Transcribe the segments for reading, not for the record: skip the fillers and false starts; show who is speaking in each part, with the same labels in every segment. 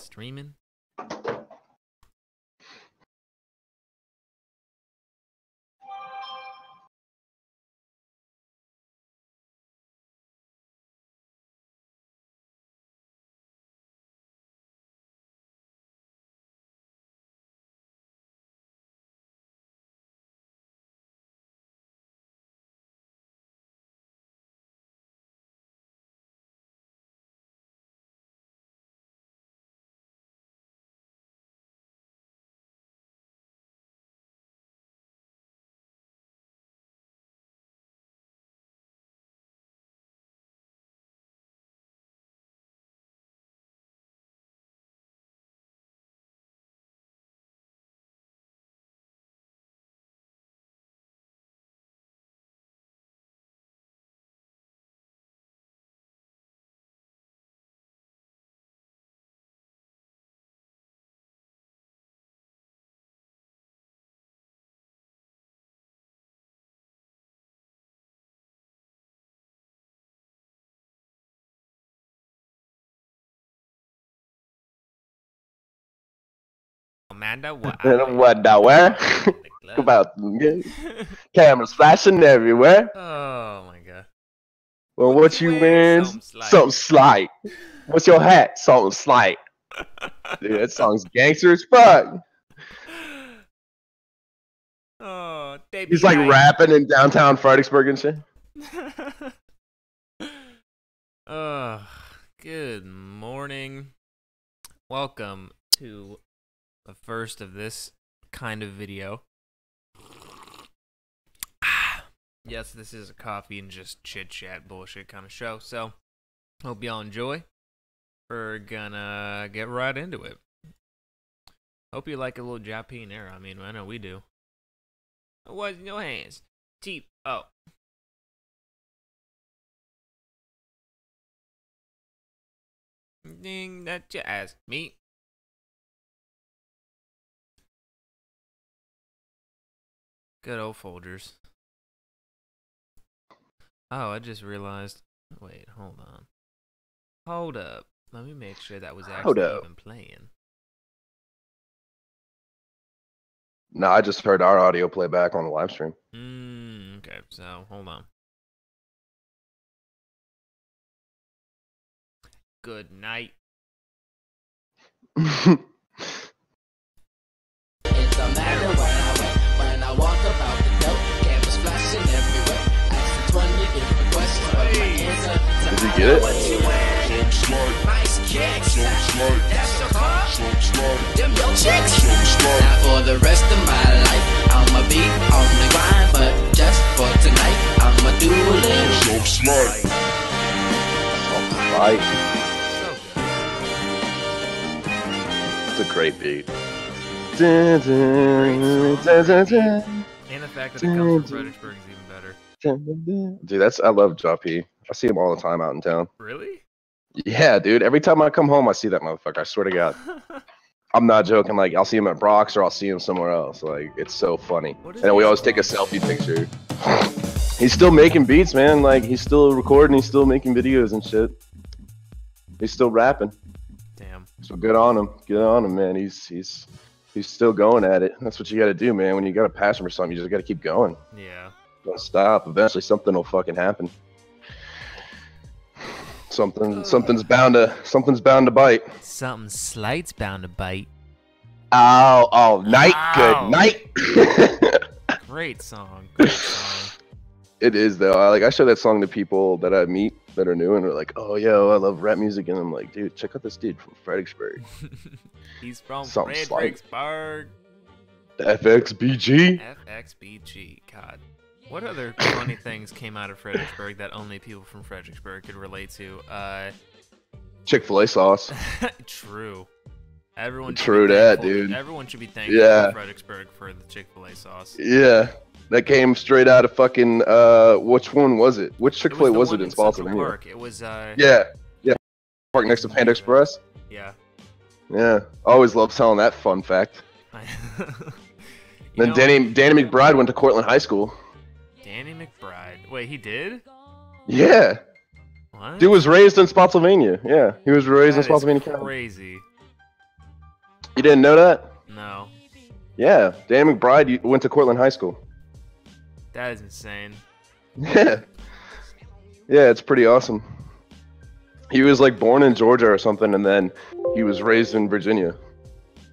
Speaker 1: streaming. Amanda, what?
Speaker 2: What now? Where? About cameras flashing everywhere.
Speaker 1: Oh my god.
Speaker 2: Well, what you wearing? Something slight. What's your hat? Something slight. Dude, that song's gangster as fuck.
Speaker 1: Oh,
Speaker 2: he's like rapping in downtown Fredericksburg and shit.
Speaker 1: Oh, good morning. Welcome to the first of this kind of video. Yes, this is a coffee and just chit-chat bullshit kind of show, so hope y'all enjoy. We're gonna get right into it. Hope you like a little Japanese era. I mean, I know we do. What's in your hands? Teep. Oh. Ding that you asked me. Good old Folgers. Oh, I just realized. Wait, hold on. Hold up. Let me make sure that was actually even playing.
Speaker 2: No, I just heard our audio play back on the live stream.
Speaker 1: Okay, so hold on. Good night.
Speaker 3: It don't matter where I went when I walk about the dope. Cameras flashing everywhere. Asking 20 different questions, but my answer
Speaker 2: Did you get it?
Speaker 3: what you wear. Nice kicks. That's your car. Them your chicks. Now for the rest of my life, I'ma be on the grind, but just for tonight, I'ma do a little.
Speaker 2: So smart. Right. It's a great beat.
Speaker 1: And the fact that it comes from Fredericksburg is even better.
Speaker 2: Dude, I love Joppy. I see him all the time out in town.
Speaker 1: Really?
Speaker 2: Yeah, dude. Every time I come home, I see that motherfucker. I swear to God. I'm not joking. Like, I'll see him at Brock's or I'll see him somewhere else. Like, it's so funny. And we always take a selfie picture. He's still making beats, man. Like, he's still recording. He's still making videos and shit. He's still rapping.
Speaker 1: Damn.
Speaker 2: So good on him. Good on him, man. He's still going at it. That's what you got to do, man. When you got a passion for something, you just got to keep going.
Speaker 1: Yeah.
Speaker 2: Don't stop. Eventually, something will fucking happen. Something's bound to bite.
Speaker 1: Something slight's bound to bite.
Speaker 2: Oh, night. Good night.
Speaker 1: Great song. Great song.
Speaker 2: It is though. I show that song to people that I meet that are new and they're like, "Oh, yo, I love rap music," and I'm like, "Dude, check out this dude from Fredericksburg."
Speaker 1: He's from
Speaker 2: Something
Speaker 1: Fredericksburg.
Speaker 2: FXBG.
Speaker 1: FXBG. God. What other funny things came out of Fredericksburg that only people from Fredericksburg could relate to?
Speaker 2: Chick-fil-A sauce.
Speaker 1: True. Everyone.
Speaker 2: True that, dude.
Speaker 1: Everyone should be thankful Fredericksburg for the Chick-fil-A sauce.
Speaker 2: Yeah. That came straight out of fucking, which one was it? Which Chick-fil-A was it in Spalding?
Speaker 1: It was,
Speaker 2: Yeah. Park next to Panda Express?
Speaker 1: Yeah.
Speaker 2: Yeah. I always love telling that fun fact. Then Danny McBride went to Cortland High School.
Speaker 1: Danny McBride. Wait, he did?
Speaker 2: Yeah.
Speaker 1: What?
Speaker 2: Dude was raised in Spotsylvania. Yeah. He was raised in Spotsylvania County.
Speaker 1: Crazy.
Speaker 2: You didn't know that?
Speaker 1: No.
Speaker 2: Yeah, Dan McBride went to Cortland High School.
Speaker 1: That is insane.
Speaker 2: Yeah. Yeah, it's pretty awesome. He was like born in Georgia or something, and then he was raised in Virginia.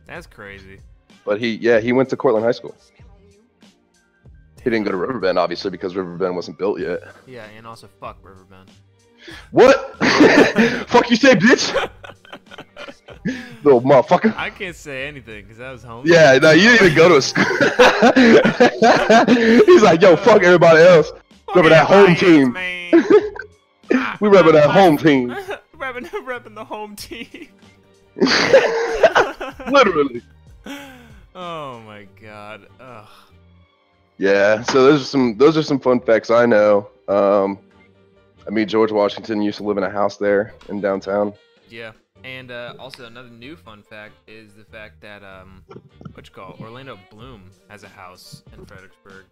Speaker 1: That's crazy.
Speaker 2: But he went to Cortland High School. He didn't go to Riverbend, obviously, because Riverbend wasn't built yet.
Speaker 1: Yeah, and also fuck Riverbend.
Speaker 2: What? Fuck you say, bitch? Little motherfucker.
Speaker 1: I can't say anything because I was home.
Speaker 2: Yeah, no, you didn't even go to a school. He's like, yo, fuck everybody else. Remember that home team. We remember that home team.
Speaker 1: Repping the home team.
Speaker 2: Literally.
Speaker 1: Oh my god. Ugh.
Speaker 2: Yeah, so those are some fun facts I know. I mean, George Washington used to live in a house there in downtown.
Speaker 1: Yeah, and also another new fun fact is the fact that Orlando Bloom has a house in Fredericksburg.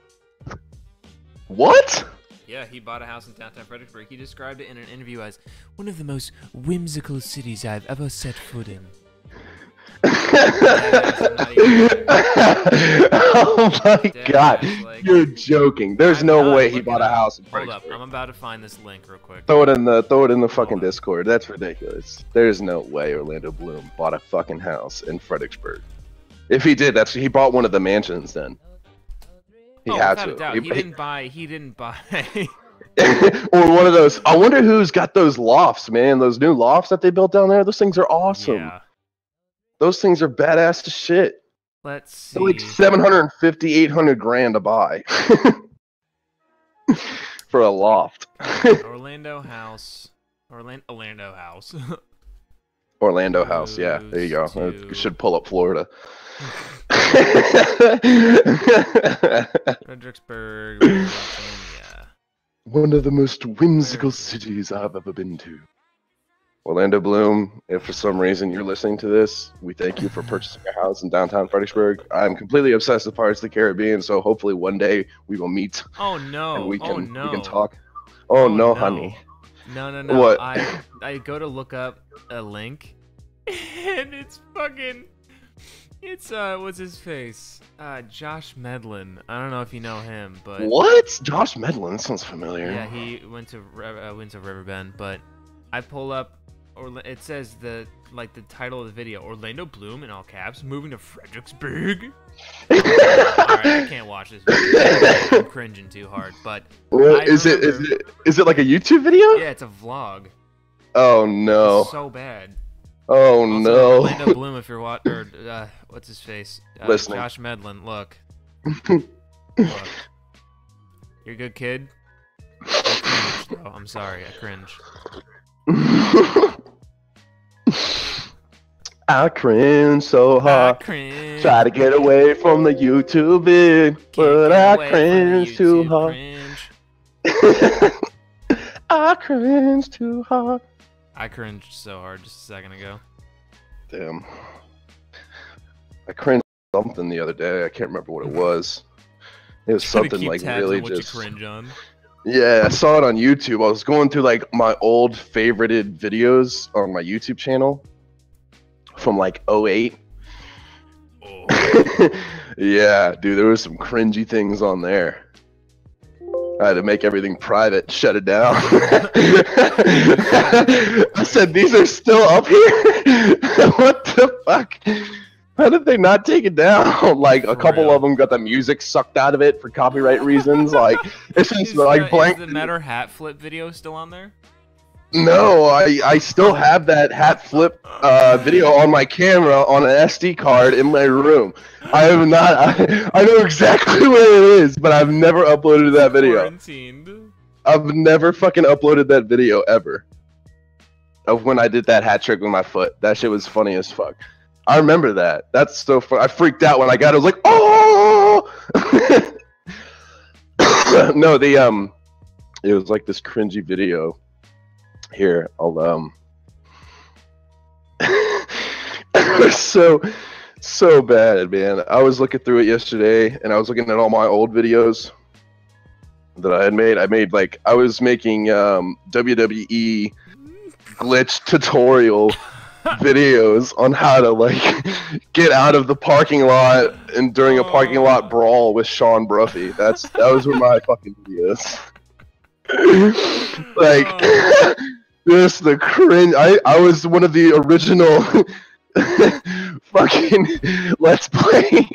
Speaker 2: What?
Speaker 1: Yeah, he bought a house in downtown Fredericksburg. He described it in an interview as one of the most whimsical cities I've ever set foot in.
Speaker 2: Oh my god, you're joking. There's no way he bought a house in Fredericksburg.
Speaker 1: Hold up, I'm about to find this link real quick.
Speaker 2: Throw it in the fucking Discord. That's ridiculous. There's no way Orlando Bloom bought a fucking house in Fredericksburg. If he did, he bought one of the mansions then. He had to.
Speaker 1: He didn't buy.
Speaker 2: Or one of those. I wonder who's got those lofts, man. Those new lofts that they built down there. Those things are awesome.
Speaker 1: Yeah.
Speaker 2: Those things are badass as shit.
Speaker 1: Let's see.
Speaker 2: They're like 750, 800 grand to buy for a loft.
Speaker 1: Orlando house. Orlando house.
Speaker 2: Orlando house. Yeah, there you go. You should pull up Florida.
Speaker 1: Fredericksburg, Virginia.
Speaker 2: One of the most whimsical cities I've ever been to. Orlando Bloom, if for some reason you're listening to this, we thank you for purchasing a house in downtown Fredericksburg. I'm completely obsessed with Pirates of the Caribbean, so hopefully one day we will meet.
Speaker 1: Oh no!
Speaker 2: And we can talk. Oh no, honey.
Speaker 1: No.
Speaker 2: What?
Speaker 1: I go to look up a link, and it's fucking. It's what's his face? Josh Medlin. I don't know if you know him, but
Speaker 2: what? Josh Medlin sounds familiar.
Speaker 1: Yeah, he went to Riverbend, but I pull up. Or it says the title of the video: Orlando Bloom in all caps moving to Fredericksburg. All right, I can't watch this video. I'm cringing too hard. But
Speaker 2: is it like a YouTube video?
Speaker 1: Yeah, it's a vlog.
Speaker 2: Oh no!
Speaker 1: It's so bad.
Speaker 2: Oh
Speaker 1: also,
Speaker 2: no!
Speaker 1: Orlando Bloom, if you're what's his face?
Speaker 2: Listening.
Speaker 1: Josh Medlin. Look. Look. You're a good kid. I cringe, though. I'm sorry. I cringe.
Speaker 2: I cringe so hard. Try to get away from the YouTube, but I cringe too hard. I cringe too hard.
Speaker 1: I cringed so hard just a second ago.
Speaker 2: Damn. I cringed something the other day. I can't remember what it was. It was something like really just.
Speaker 1: What you cringe on.
Speaker 2: Yeah, I saw it on YouTube. I was going through like my old favorited videos on my YouTube channel from like 08.
Speaker 1: Oh.
Speaker 2: Yeah, dude, there was some cringy things on there. I had to make everything private, shut it down. I said, these are still up here? What the fuck? How did they not take it down? Like, a couple of them got the music sucked out of it for copyright reasons. Like, it's just like blank.
Speaker 1: Is the Matter hat flip video still on there?
Speaker 2: No, I still have that hat flip video on my camera on an SD card in my room. I have not. I know exactly where it is, but I've never uploaded that video.
Speaker 1: Quarantined.
Speaker 2: I've never fucking uploaded that video ever. Of when I did that hat trick with my foot. That shit was funny as fuck. I remember that. That's so fun. I freaked out when I got it. I was like, oh! No, it was like this cringy video. Here, I'll it was so bad, man. I was looking through it yesterday, and I was looking at all my old videos that I had made. I was making WWE glitch tutorial videos on how to like get out of the parking lot and during a parking lot brawl with Sean Bruffy. Those were my fucking videos. Like just the cringe. I was one of the original fucking Let's Play.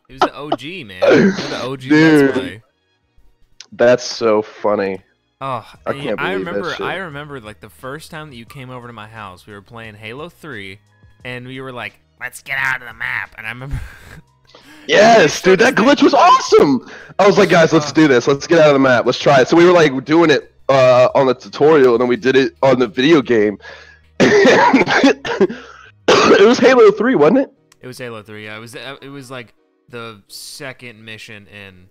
Speaker 1: It was the OG, man. The OG
Speaker 2: Dude,
Speaker 1: Let's Play.
Speaker 2: That's so funny.
Speaker 1: Oh,
Speaker 2: I can't believe that shit.
Speaker 1: I remember like the first time that you came over to my house, we were playing Halo 3, and we were like, let's get out of the map. And I remember...
Speaker 2: Yes, dude, that glitch was awesome! I was like, guys, let's do this. Let's get out of the map. Let's try it. So we were like doing it on the tutorial, and then we did it on the video game. It was Halo 3, wasn't it?
Speaker 1: It was Halo 3, yeah. It was like the second mission in...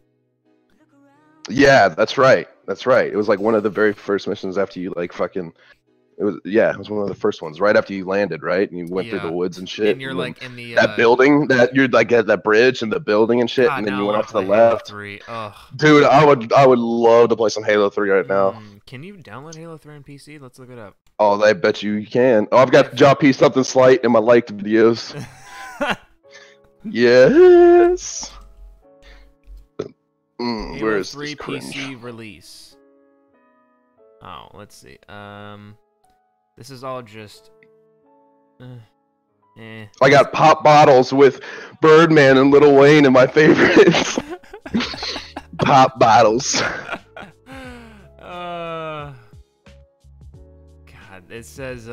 Speaker 2: Yeah, that's right. That's right. It was like one of the very first missions after you like fucking... It was one of the first ones right after you landed, right? And you went through the woods and shit.
Speaker 1: And you're like in the
Speaker 2: that building that you're like at that bridge and the building and shit, and then you went off to the left. Dude, I would love to play some Halo 3 right now.
Speaker 1: Can you download Halo 3 on PC? Let's look it up.
Speaker 2: Oh, I bet you can. Oh, I've got Job P something slight in my liked videos. Yes. Where is
Speaker 1: 3
Speaker 2: this cringe?
Speaker 1: PC release. Oh, let's see. This is all just.
Speaker 2: I got pop bottles with Birdman and Lil Wayne in my favorites. Pop bottles.
Speaker 1: God, it says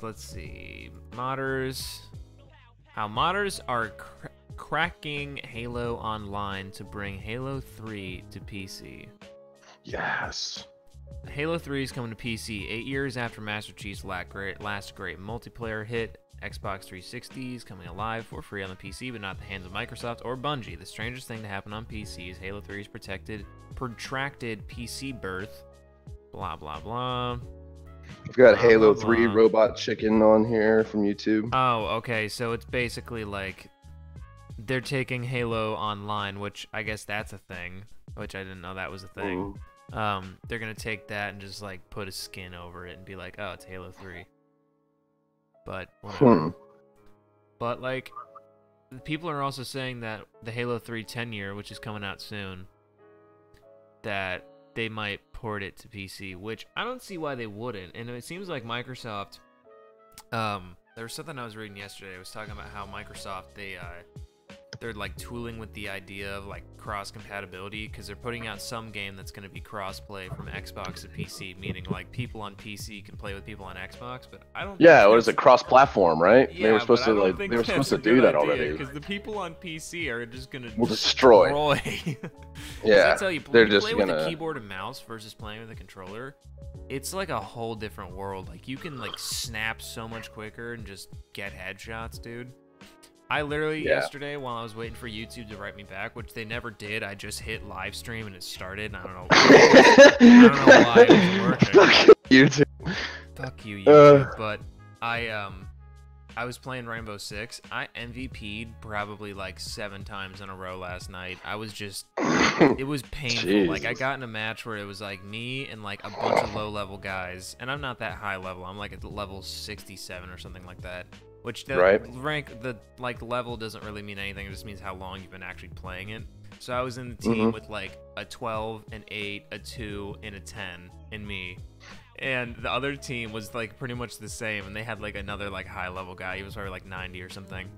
Speaker 1: let's see, modders. How modders are cracking Halo Online to bring Halo 3 to PC.
Speaker 2: Yes.
Speaker 1: Halo 3 is coming to PC 8 years after Master Chief's last great multiplayer hit. Xbox 360 is coming alive for free on the PC, but not in the hands of Microsoft or Bungie. The strangest thing to happen on PC is Halo 3's protracted PC birth. Blah, blah, blah.
Speaker 2: I've got Halo 3 Robot Chicken on here from YouTube.
Speaker 1: Oh, okay. So it's basically like they're taking Halo Online, which I guess that's a thing, which I didn't know that was a thing.
Speaker 2: Ooh.
Speaker 1: They're gonna take that and just like put a skin over it and be like, oh, it's Halo 3. But whatever. But like, people are also saying that the Halo 3 10-year, which is coming out soon, that they might port it to PC, which I don't see why they wouldn't. And it seems like Microsoft, there was something I was reading yesterday. I was talking about how Microsoft, they're like tooling with the idea of like cross compatibility, because they're putting out some game that's going to be cross play from Xbox to PC, meaning like people on PC can play with people on Xbox. But I don't.
Speaker 2: Yeah, what is it? Cross platform, right?
Speaker 1: Yeah,
Speaker 2: they were supposed to
Speaker 1: like
Speaker 2: they were supposed to do that already.
Speaker 1: Because the people on PC are just going to
Speaker 2: destroy. Yeah,
Speaker 1: I tell you,
Speaker 2: they're
Speaker 1: you
Speaker 2: just
Speaker 1: play
Speaker 2: gonna
Speaker 1: with a keyboard and mouse versus playing with a controller. It's like a whole different world. Like you can like snap so much quicker and just get headshots, dude. I literally yesterday, while I was waiting for YouTube to write me back, which they never did, I just hit live stream and it started. And I don't know why it was working.
Speaker 2: Fuck YouTube.
Speaker 1: Fuck you, YouTube. But I was playing Rainbow Six. I MVP'd probably like 7 times in a row last night. I was just, it was painful.
Speaker 2: Jesus.
Speaker 1: Like I got in a match where it was like me and like a bunch of low-level guys, and I'm not that high level. I'm like at level 67 or something like that. Which the rank, the like level doesn't really mean anything. It just means how long you've been actually playing it. So I was in the team with like a 12, an 8, a 2, and a 10 in me. And the other team was like pretty much the same, and they had like another like high level guy. He was probably like 90 or something.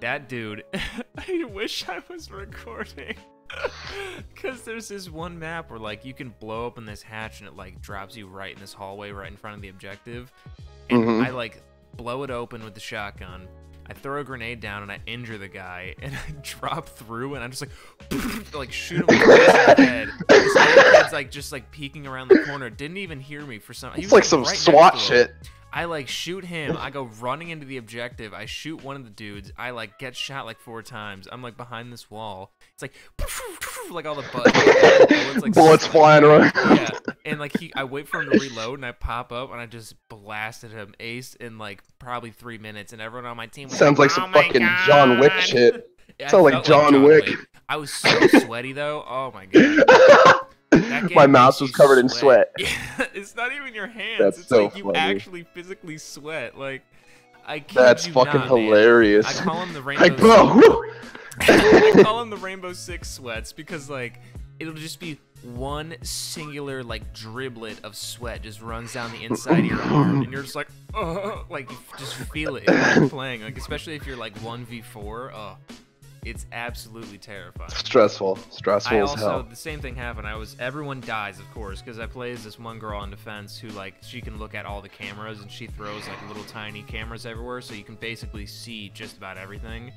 Speaker 1: That dude, I wish I was recording. Because there's this one map where like you can blow open this hatch and it like drops you right in this hallway right in front of the objective. And I like blow it open with the shotgun. I throw a grenade down and I injure the guy, and I drop through and I'm just like shoot him in the head. This other kid's like just like peeking around the corner, didn't even hear me for some.
Speaker 2: It's like some SWAT shit.
Speaker 1: I like shoot him. I go running into the objective. I shoot one of the dudes. I like get shot like 4 times. I'm like behind this wall. It's like all the bullets, like,
Speaker 2: bullets flying around.
Speaker 1: Yeah, and like I wait for him to reload, and I pop up and I just blasted him ace in like probably 3 minutes, and everyone on my team was
Speaker 2: sounds like some fucking John Wick shit.
Speaker 1: Yeah,
Speaker 2: sounds like John Wick.
Speaker 1: I was so sweaty though. Oh my god. That game
Speaker 2: My mouse
Speaker 1: makes
Speaker 2: was
Speaker 1: you
Speaker 2: covered in sweat.
Speaker 1: Yeah, it's not even your hands.
Speaker 2: That's
Speaker 1: it's
Speaker 2: so
Speaker 1: like you
Speaker 2: funny.
Speaker 1: actually physically sweat. Like, I kid
Speaker 2: That's
Speaker 1: you
Speaker 2: fucking
Speaker 1: not, man.
Speaker 2: hilarious.
Speaker 1: I call them the Rainbow
Speaker 2: Like, bro, woo!
Speaker 1: I call them the Rainbow Six sweats because, like, it'll just be one singular, like, driblet of sweat just runs down the inside of your arm, and you're just like, oh, like, you just feel it when you're playing. Like, especially if you're, like, 1v4, oh, it's absolutely terrifying.
Speaker 2: Stressful as hell.
Speaker 1: The same thing happened. Everyone dies, of course, because I play as this one girl on defense who, like, she can look at all the cameras, and she throws, like, little tiny cameras everywhere, so you can basically see just about everything.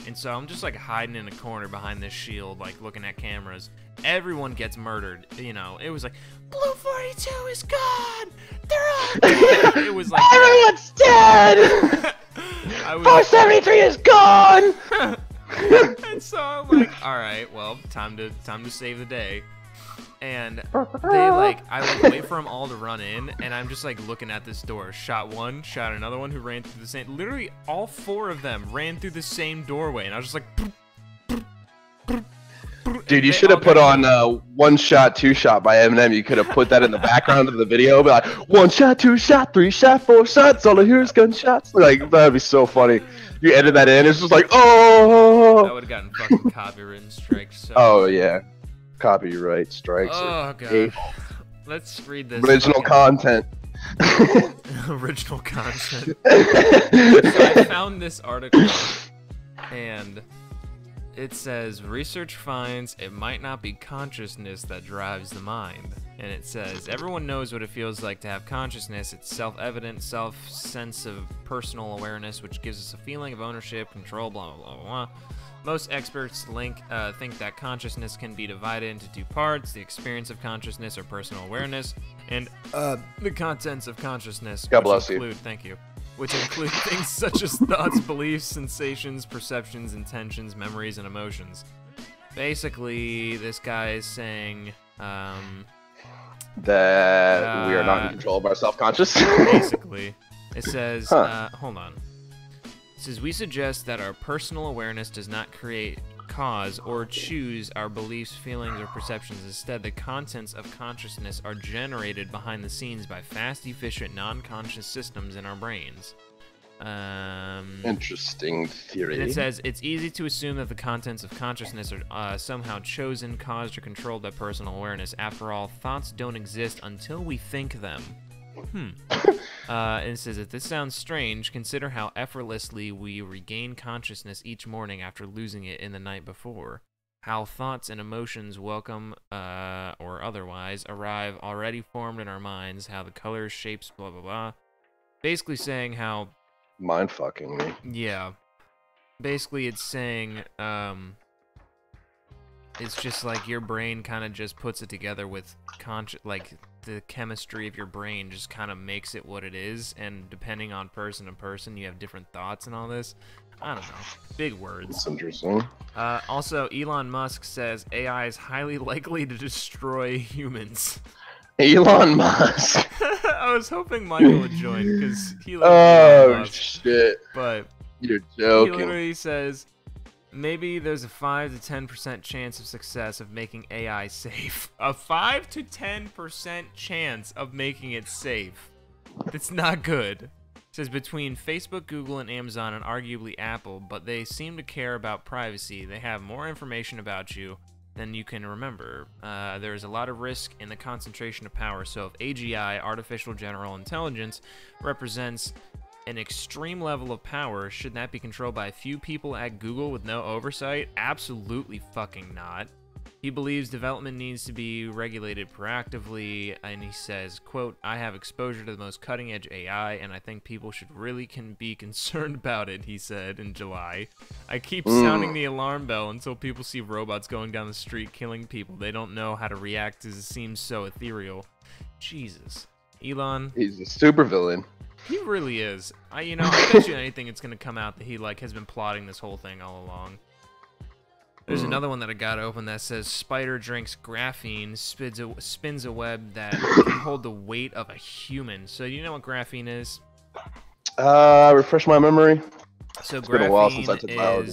Speaker 1: And so I'm just, like, hiding in a corner behind this shield, like, looking at cameras. Everyone gets murdered, you know. It was like, Blue 42 is gone! They're all dead! It was like,
Speaker 2: everyone's dead! 473 is gone!
Speaker 1: And so I'm like, alright, well, time to save the day. And I wait for them all to run in, and I'm just, like, looking at this door. Shot one, shot another one who ran through the same... Literally, all four of them ran through the same doorway, and I was just like...
Speaker 2: Dude, you should have put on One Shot, Two Shot by Eminem. You could have put that in the background of the video. Be like, 1 shot, 2 shot, 3 shot, 4 shots. All I hear is gunshots. Like, that'd be so funny. You edit that in, it's just like, oh!
Speaker 1: I would have gotten fucking copyright strikes. So.
Speaker 2: Oh, yeah. Copyright strikes.
Speaker 1: Oh, God. Let's read this.
Speaker 2: Original content.
Speaker 1: Original content. So I found this article, and it says, research finds it might not be consciousness that drives the mind. And it says, everyone knows what it feels like to have consciousness. It's self-evident, sense of personal awareness, which gives us a feeling of ownership, control, blah, blah, blah, blah. Most experts think that consciousness can be divided into two parts, the experience of consciousness or personal awareness, and the contents of consciousness,
Speaker 2: God bless you.
Speaker 1: Which include things such as thoughts, beliefs, sensations, perceptions, intentions, memories, and emotions. Basically, this guy is saying
Speaker 2: that we are not in control of our self-conscious.
Speaker 1: Basically. It says, hold on. It says, we suggest that our personal awareness does not create, cause, or choose our beliefs, feelings, or perceptions. Instead, the contents of consciousness are generated behind the scenes by fast, efficient, non-conscious systems in our brains.
Speaker 2: Interesting theory.
Speaker 1: And it says, it's easy to assume that the contents of consciousness are somehow chosen, caused, or controlled by personal awareness. After all, thoughts don't exist until we think them. And it says, if this sounds strange, consider how effortlessly we regain consciousness each morning after losing it in the night before. How thoughts and emotions, welcome or otherwise, arrive already formed in our minds. How the colors, shapes, blah, blah, blah. Basically saying how...
Speaker 2: Mind fucking me.
Speaker 1: Yeah. Basically, it's saying, it's just like your brain kind of just puts it together with like the chemistry of your brain just kind of makes it what it is, and depending on person to person, you have different thoughts and all this. I don't know. Big words.
Speaker 2: That's interesting.
Speaker 1: Also, Elon Musk says AI is highly likely to destroy humans.
Speaker 2: Elon Musk.
Speaker 1: I was hoping Michael would join because he loves Elon Musk.
Speaker 2: Shit.
Speaker 1: But
Speaker 2: you're joking.
Speaker 1: He literally says, maybe there's a 5 to 10% chance of success of making AI safe. A 5 to 10% chance of making it safe. That's not good. It says between Facebook, Google, and Amazon, and arguably Apple, but they seem to care about privacy. They have more information about you than you can remember. There's a lot of risk in the concentration of power. So if AGI, Artificial General Intelligence, represents an extreme level of power, should that be controlled by a few people at Google with no oversight? Absolutely fucking not. He believes development needs to be regulated proactively, and he says, quote, I have exposure to the most cutting-edge AI, and I think people should really be concerned about it, he said in July. I keep sounding the alarm bell until people see robots going down the street killing people. They don't know how to react as it seems so ethereal. Jesus. Elon.
Speaker 2: He's a supervillain.
Speaker 1: He really is. I bet you anything it's going to come out that he, like, has been plotting this whole thing all along. There's another one that I got open that says spider drinks graphene, spins a web that can hold the weight of a human. So you know what graphene is?
Speaker 2: Refresh my memory.
Speaker 1: So
Speaker 2: it's been a while since I took biology.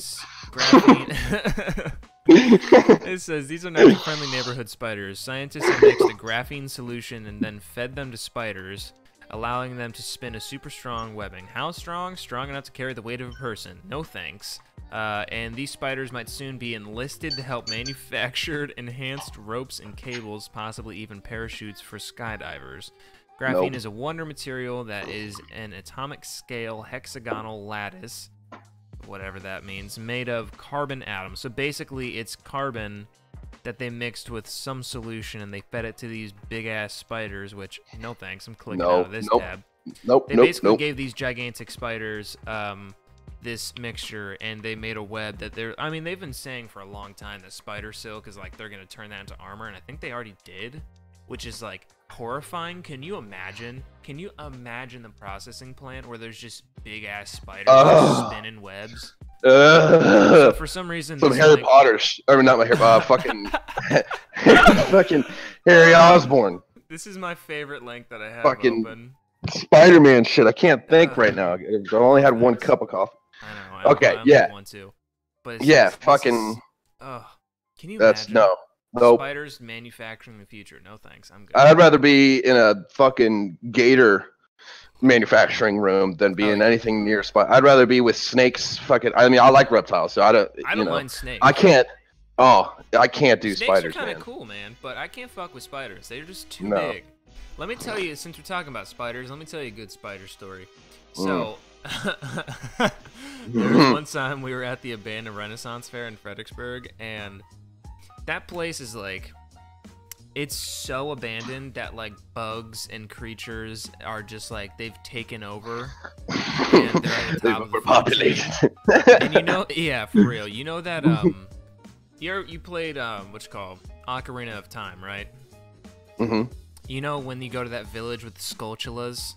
Speaker 1: Graphene. It says, these are natural-friendly neighborhood spiders. Scientists have mixed a graphene solution and then fed them to spiders, allowing them to spin a super strong webbing. How strong? Strong enough to carry the weight of a person. No thanks. And these spiders might soon be enlisted to help manufacture enhanced ropes and cables, possibly even parachutes for skydivers. Graphene is a wonder material that is an atomic scale hexagonal lattice, whatever that means, made of carbon atoms. So basically it's carbon that they mixed with some solution and they fed it to these big-ass spiders, which, no thanks, I'm clicking out of this tab. They basically gave these gigantic spiders this mixture, and they made a web that I mean, they've been saying for a long time that spider silk is like, they're going to turn that into armor, and I think they already did, which is like horrifying. Can you imagine the processing plant where there's just big-ass spiders spinning webs? So for some reason,
Speaker 2: some Harry Potter, or not my Harry, fucking, fucking Harry Osborn.
Speaker 1: This is my favorite link that I have
Speaker 2: fucking
Speaker 1: open.
Speaker 2: Spider-Man shit. I can't think right now. I only had one cup of coffee.
Speaker 1: I know.
Speaker 2: Okay,
Speaker 1: yeah. One too. But
Speaker 2: yeah, fucking.
Speaker 1: Can you
Speaker 2: that's
Speaker 1: imagine?
Speaker 2: Nope.
Speaker 1: Spiders manufacturing the future. No thanks. I'm good.
Speaker 2: I'd rather be in a fucking gator manufacturing room than be in anything near spider. I'd rather be with snakes. Fucking. I mean, I like reptiles, so I don't
Speaker 1: mind snakes.
Speaker 2: I can't. Oh, I can't do
Speaker 1: snakes
Speaker 2: spiders.
Speaker 1: Snakes are kind of cool, man, but I can't fuck with spiders. They're just too big. Let me tell you, since we're talking about spiders, let me tell you a good spider story. So, there was one time we were at the abandoned Renaissance Fair in Fredericksburg, and that place is like, it's so abandoned that like bugs and creatures are just like, they've taken over, and they're at the top of the population. And you know, yeah, for real. You know that you played what's called Ocarina of Time, right?
Speaker 2: Mm-hmm.
Speaker 1: You know when you go to that village with the Skulltulas?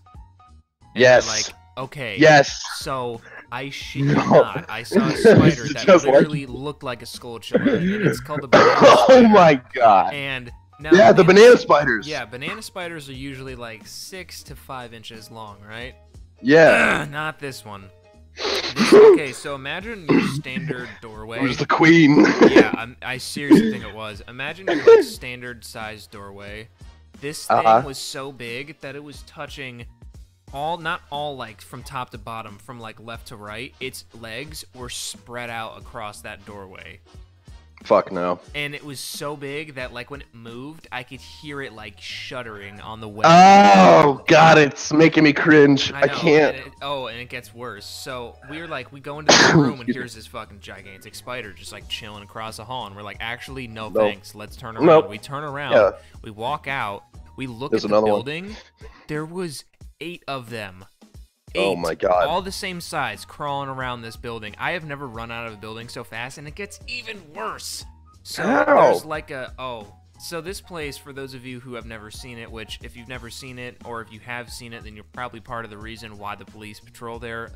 Speaker 2: Yes.
Speaker 1: Like, okay.
Speaker 2: Yes.
Speaker 1: So I shit you not, I saw a spider that literally looked like a Skulltula, and it's called the banana spider.
Speaker 2: Oh my god.
Speaker 1: And now
Speaker 2: yeah, the banana spiders.
Speaker 1: Yeah, banana spiders are usually like 6 to 5 inches long, right?
Speaker 2: Yeah.
Speaker 1: Not this one. Okay, so imagine your standard doorway.
Speaker 2: Where's the queen?
Speaker 1: Yeah, I seriously think it was. Imagine your like standard sized doorway. This thing was so big that it was touching not all like from top to bottom, from like left to right. Its legs were spread out across that doorway.
Speaker 2: Fuck no.
Speaker 1: And it was so big that like when it moved, I could hear it like shuddering on the way.
Speaker 2: Oh god, it's making me cringe. I can't.
Speaker 1: And it gets worse. So we go into this room and here's this fucking gigantic spider just like chilling across the hall, and we're like, actually, no thanks. Let's turn around. We turn around. We walk out. We look at the building. There was 8 of them. 8,
Speaker 2: oh my god.
Speaker 1: All the same size, crawling around this building. I have never run out of a building so fast, and it gets even worse. So there's like so this place, for those of you who have never seen it, which if you've never seen it, or if you have seen it, then you're probably part of the reason why the police patrol there.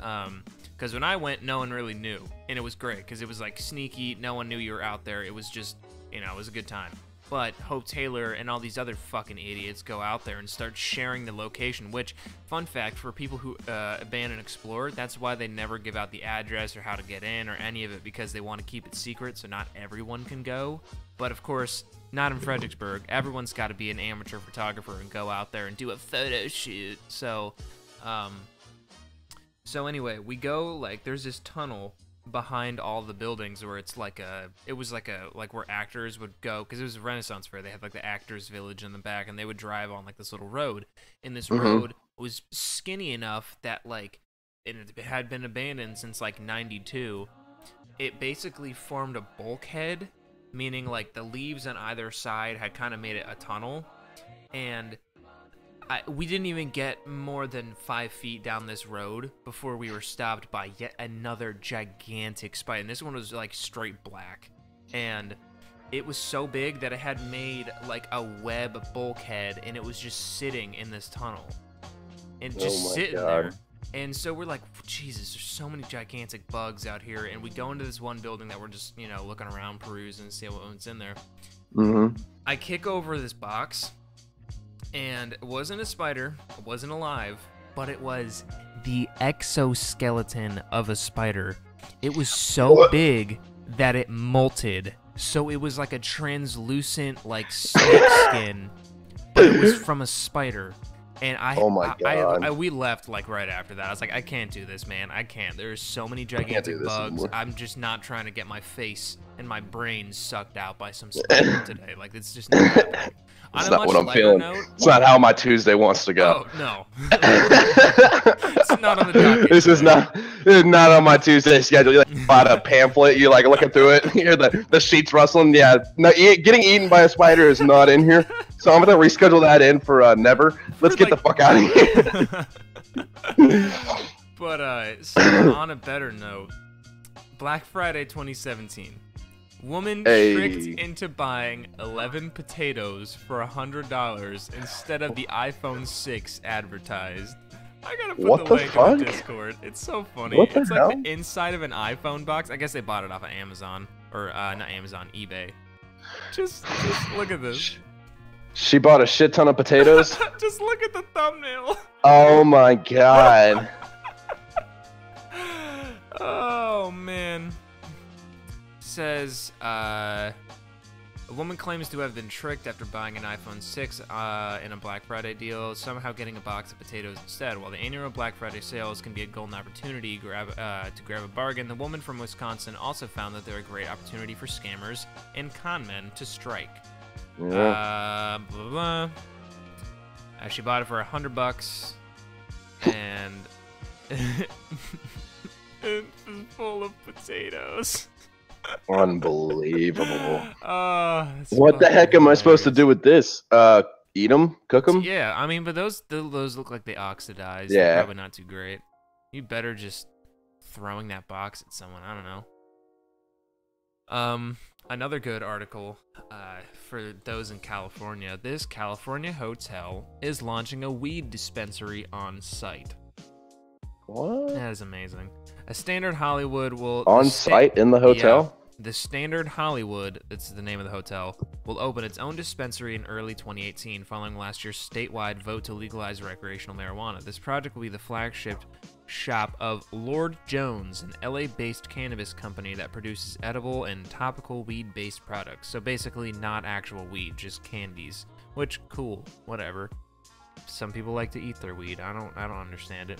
Speaker 1: Because when I went, no one really knew, and it was great, because it was like sneaky, no one knew you were out there. It was just, it was a good time. But Hope Taylor and all these other fucking idiots go out there and start sharing the location, which, fun fact, for people who abandon and explore, that's why they never give out the address or how to get in or any of it, because they want to keep it secret so not everyone can go. But, of course, not in Fredericksburg. Everyone's got to be an amateur photographer and go out there and do a photo shoot. So anyway, we go, like, there's this tunnel behind all the buildings where it's like like where actors would go, because it was a Renaissance fair. They had like the actors village in the back, and they would drive on like this little road, and this road was skinny enough that like it had been abandoned since like 92. It basically formed a bulkhead, meaning like the leaves on either side had kind of made it a tunnel, and we didn't even get more than 5 feet down this road before we were stopped by yet another gigantic spider. And this one was like straight black. And it was so big that it had made like a web bulkhead, and it was just sitting in this tunnel. And just sitting there. And so we're like, Jesus, there's so many gigantic bugs out here. And we go into this one building that we're just, looking around, perusing, and see what's in there. I kick over this box. And it wasn't a spider, it wasn't alive, but it was the exoskeleton of a spider. It was so big that it molted So it was like a translucent, like, snake skin, but it was from a spider. And
Speaker 2: Oh my God.
Speaker 1: we left like right after that. I was like, I can't do this, man. I can't. There's so many gigantic bugs.
Speaker 2: Anymore.
Speaker 1: I'm just not trying to get my face and my brain sucked out by some spider today. Like, it's just not happening.
Speaker 2: That's not what I'm feeling. It's not how my Tuesday wants to go.
Speaker 1: Oh, no. It's not on the docket.
Speaker 2: This is not on my Tuesday schedule. You like bought a pamphlet, you like looking through it, you hear the sheets rustling. Yeah, no, getting eaten by a spider is not in here. So I'm gonna reschedule that in for never. Let's get the fuck out of here.
Speaker 1: But so on a better note, Black Friday 2017. Woman tricked into buying 11 potatoes for $100 instead of the iPhone 6 advertised. I gotta put the link in the Discord. It's so funny. It's like the inside of an iPhone box. I guess they bought it off of Amazon. Or, not Amazon, eBay. Just look at this.
Speaker 2: She bought a shit ton of potatoes?
Speaker 1: Just look at the thumbnail.
Speaker 2: Oh my God.
Speaker 1: Oh, man. Says, a woman claims to have been tricked after buying an iPhone 6 in a Black Friday deal, somehow getting a box of potatoes instead. While the annual Black Friday sales can be a golden opportunity to grab a bargain, the woman from Wisconsin also found that they're a great opportunity for scammers and con men to strike.
Speaker 2: Yeah.
Speaker 1: Blah, blah, blah. She bought it for $100, and it's full of potatoes.
Speaker 2: Unbelievable.
Speaker 1: What
Speaker 2: the heck am I supposed to do with this? Eat them? Cook them?
Speaker 1: Yeah, I mean, but those look like they oxidized.
Speaker 2: Yeah.
Speaker 1: They're probably not too great. You better just throwing that box at someone. I don't know. Another good article for those in California. This California hotel is launching a weed dispensary on site.
Speaker 2: What?
Speaker 1: That is amazing. A Standard Hollywood will...
Speaker 2: On site in the hotel?
Speaker 1: Yeah, the Standard Hollywood, that's the name of the hotel, will open its own dispensary in early 2018 following last year's statewide vote to legalize recreational marijuana. This project will be the flagship shop of Lord Jones, an LA-based cannabis company that produces edible and topical weed-based products. So basically not actual weed, just candies. Which, cool, whatever. Some people like to eat their weed. I don't understand it.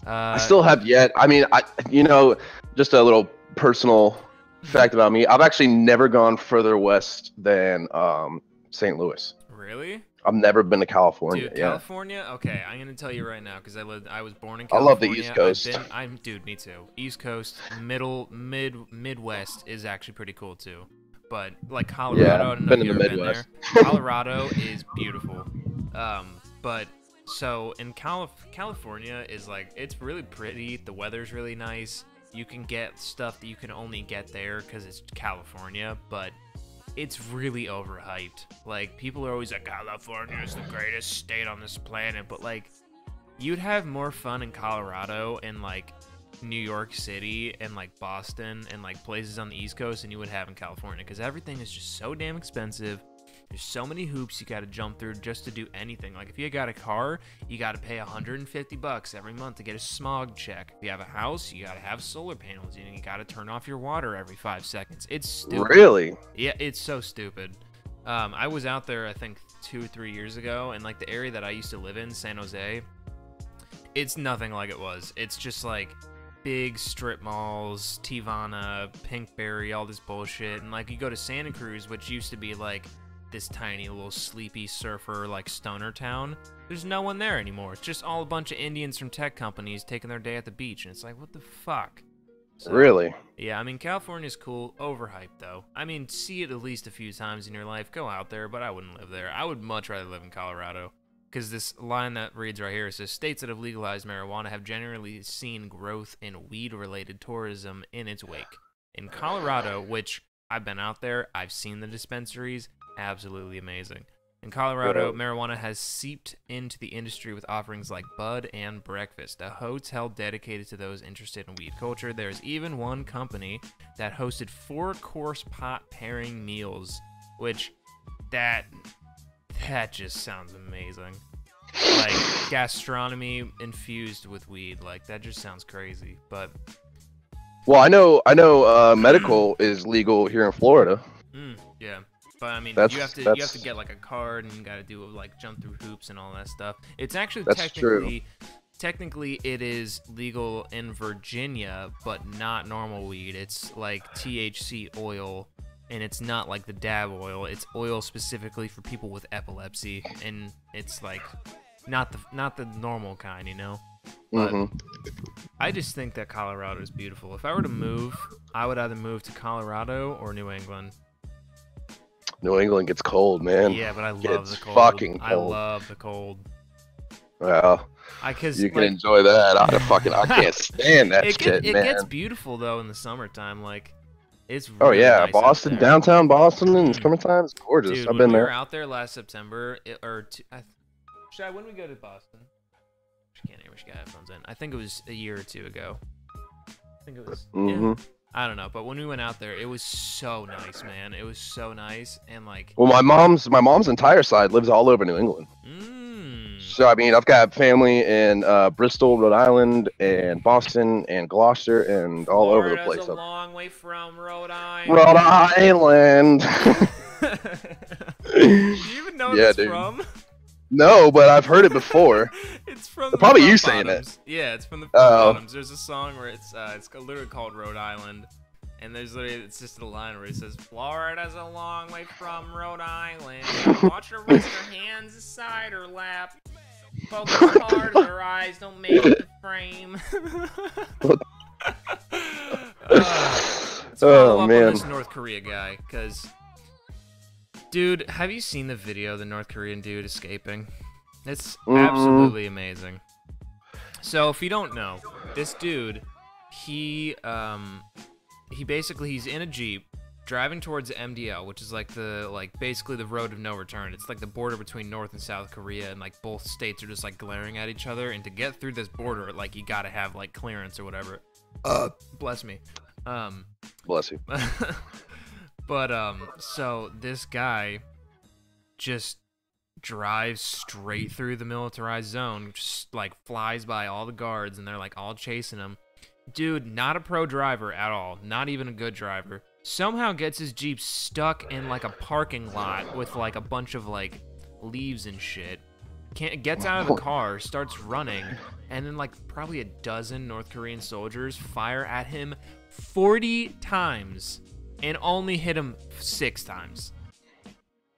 Speaker 2: I still have yet. I mean, just a little personal fact about me. I've actually never gone further west than St. Louis.
Speaker 1: Really?
Speaker 2: I've never been to California.
Speaker 1: Dude,
Speaker 2: yeah.
Speaker 1: California? Okay, I'm gonna tell you right now because I was born in
Speaker 2: I
Speaker 1: California.
Speaker 2: love the East Coast.
Speaker 1: Dude, me too. East Coast, Midwest is actually pretty cool too. But like Colorado,
Speaker 2: I've been in the Midwest.
Speaker 1: Colorado is beautiful. But so in California is like, it's really pretty. The weather's really nice. You can get stuff that you can only get there because it's California, but it's really overhyped. Like, people are always like, California is the greatest state on this planet, but like, you'd have more fun in Colorado and like New York City and like Boston and like places on the East Coast than you would have in California, because everything is just so damn expensive. There's so many hoops you gotta jump through just to do anything. Like, if you got a car, you gotta pay $150 every month to get a smog check. If you have a house, you gotta have solar panels. You gotta turn off your water every 5 seconds. It's stupid.
Speaker 2: Really?
Speaker 1: Yeah, it's so stupid. I was out there, I think, 2 or 3 years ago, and like the area that I used to live in, San Jose, it's nothing like it was. It's just like big strip malls, Tivana, Pinkberry, all this bullshit. And like, you go to Santa Cruz, which used to be like this tiny little sleepy surfer like stoner town. There's no one there anymore. It's just all a bunch of Indians from tech companies taking their day at the beach, and it's like, what the fuck? So,
Speaker 2: really?
Speaker 1: Yeah, I mean, California's cool. Overhyped, though. I mean, see it at least a few times in your life. Go out there, but I wouldn't live there. I would much rather live in Colorado. Because this line that reads right here says, states that have legalized marijuana have generally seen growth in weed-related tourism in its wake. In Colorado, which I've been out there, I've seen the dispensaries, absolutely amazing. In Colorado, marijuana has seeped into the industry with offerings like Bud and Breakfast, a hotel dedicated to those interested in weed culture. There's even one company that hosted 4-course pot pairing meals, which that just sounds amazing. Like, gastronomy infused with weed, like, that just sounds crazy. But
Speaker 2: well, I know medical is legal here in Florida.
Speaker 1: Yeah. But I mean,
Speaker 2: That's
Speaker 1: you have to get like a card, and you got to do like jump through hoops and all that stuff. It's actually technically it is legal in Virginia, but not normal weed. It's like THC oil, and it's not like the dab oil. It's oil specifically for people with epilepsy, and it's like not the normal kind, you know. But I just think that Colorado is beautiful. If I were to move, I would either move to Colorado or New England.
Speaker 2: New England gets cold, man.
Speaker 1: Yeah, but I love the cold.
Speaker 2: Fucking cold.
Speaker 1: I love the cold.
Speaker 2: Well, you can enjoy that. I can't stand that shit, man.
Speaker 1: It gets beautiful though in the summertime. Like, it's really nice
Speaker 2: Boston, downtown Boston in the summertime is gorgeous.
Speaker 1: Dude,
Speaker 2: I've been there.
Speaker 1: We were out there last September, Shai, when did we go to Boston? I can't remember. She got headphones in. I think it was a year or two ago. I think it was. Yeah. I don't know, but when we went out there, it was so nice, man. It was so nice, and like.
Speaker 2: Well, my mom's entire side lives all over New England. So I mean, I've got family in Bristol, Rhode Island, and Boston, and Gloucester, and all over the place.
Speaker 1: Florida's a long way from Rhode Island.
Speaker 2: Rhode Island.
Speaker 1: Do you even know where it's from?
Speaker 2: No, but I've heard it before.
Speaker 1: It's from the
Speaker 2: probably you
Speaker 1: saying
Speaker 2: it.
Speaker 1: Yeah, it's from the Bottoms. There's a song where it's literally called Rhode Island, and it's just a line where it says Florida's a long way from Rhode Island. Watch her rest her hands aside her lap. Focus hard, her eyes don't make the frame. Let's follow up on this North Korea guy, because. Dude, have you seen the video of the North Korean dude escaping? It's absolutely amazing. So, if you don't know, this dude, he's in a Jeep driving towards MDL, which is basically the road of no return. It's like the border between North and South Korea, and like both states are just like glaring at each other, and to get through this border, like you got to have like clearance or whatever. Bless me.
Speaker 2: Bless you.
Speaker 1: But, so this guy just drives straight through the militarized zone, just, like, flies by all the guards, and they're, like, all chasing him. Dude, not a pro driver at all. Not even a good driver. Somehow gets his Jeep stuck in, like, a parking lot with, like, a bunch of, like, leaves and shit. Gets out of the car, starts running, and then, like, probably a dozen North Korean soldiers fire at him 40 times. And only hit him 6 times.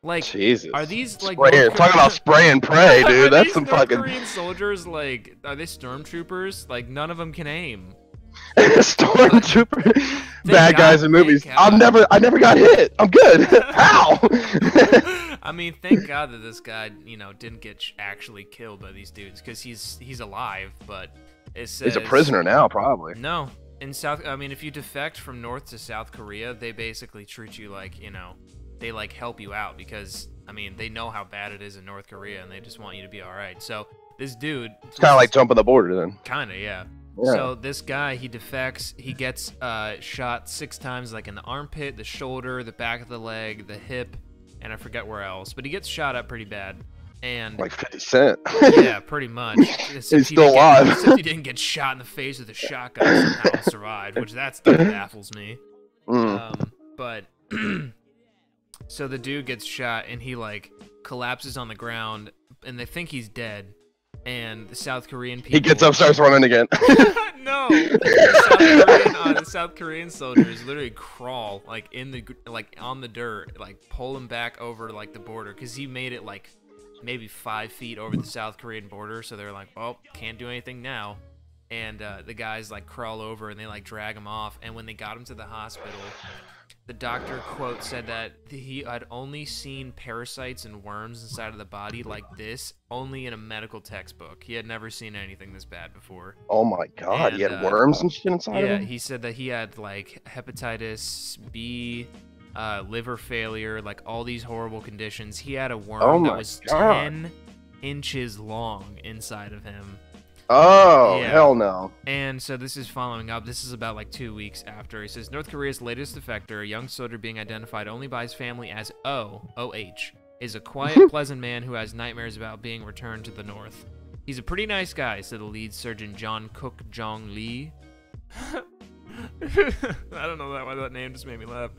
Speaker 1: Like,
Speaker 2: Jesus.
Speaker 1: Are these like
Speaker 2: talking about spray and pray, dude? That's some
Speaker 1: North
Speaker 2: fucking
Speaker 1: Korean soldiers. Like, are they stormtroopers? Like, none of them can aim.
Speaker 2: Stormtrooper, bad guys in movies. I never got hit. I'm good. How?
Speaker 1: I mean, thank God that this guy, didn't get actually killed by these dudes, because he's alive. But it says
Speaker 2: he's a prisoner now, probably.
Speaker 1: No. If you defect from North to South Korea, they basically treat you like, they like help you out, because, they know how bad it is in North Korea, and they just want you to be alright. So, this dude...
Speaker 2: It's kind of like jumping the border, then.
Speaker 1: Kinda, yeah. So, this guy, he defects, he gets shot 6 times, like in the armpit, the shoulder, the back of the leg, the hip, and I forget where else. But he gets shot up pretty bad. And
Speaker 2: like 50 Cent.
Speaker 1: Yeah, pretty much.
Speaker 2: He's still alive.
Speaker 1: Except he didn't get shot in the face with a shotgun and somehow survived, which that stuff baffles me. But so the dude gets shot, and he like collapses on the ground, and they think he's dead. And the South Korean people...
Speaker 2: He gets up, starts running again.
Speaker 1: No, the South Korean soldiers literally crawl like on the dirt, like pull him back over like the border, because he made it like maybe 5 feet over the South Korean border. So they're like, well, can't do anything now. And the guys like crawl over, and they like drag him off. And when they got him to the hospital, the doctor, quote, said that he had only seen parasites and worms inside of the body like this only in a medical textbook. He had never seen anything this bad before.
Speaker 2: Oh my God, he had worms and shit inside of him?
Speaker 1: Yeah, he said that he had like hepatitis B, liver failure, like all these horrible conditions. He had a worm that was 10 inches long inside of him.
Speaker 2: Oh, yeah. Hell no.
Speaker 1: And so this is following up. This is about like 2 weeks after. He says, North Korea's latest defector, a young soldier being identified only by his family as O.H., is a quiet, pleasant man who has nightmares about being returned to the North. He's a pretty nice guy, said the lead surgeon John Cook Jong Lee. I don't know why that name just made me laugh.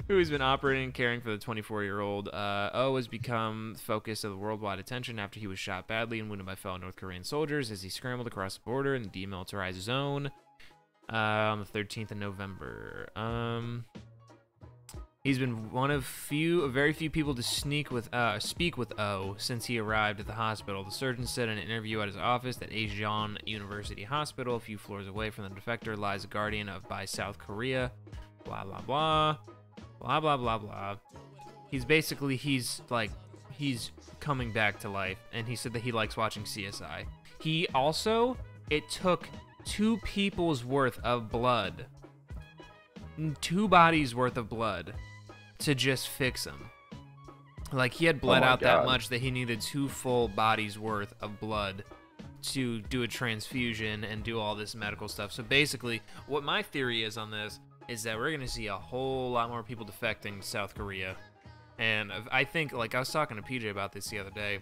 Speaker 1: Who has been operating and caring for the 24-year-old. O has become the focus of the worldwide attention after he was shot badly and wounded by fellow North Korean soldiers as he scrambled across the border in the demilitarized zone on the 13th of November. He's been one of very few people to speak with O since he arrived at the hospital. The surgeon said in an interview at his office that Daejeon University Hospital, a few floors away from the defector, lies a guardian by South Korea. Blah, blah, blah. Blah, blah, blah, blah. He's coming back to life, and he said that he likes watching CSI. It took 2 people's worth of blood, 2 bodies worth of blood, to just fix him. Like, he had bled out that much that he needed 2 full bodies worth of blood to do a transfusion and do all this medical stuff. So basically, what my theory is on this is that we're going to see a whole lot more people defecting to South Korea. And I think, like, I was talking to PJ about this the other day,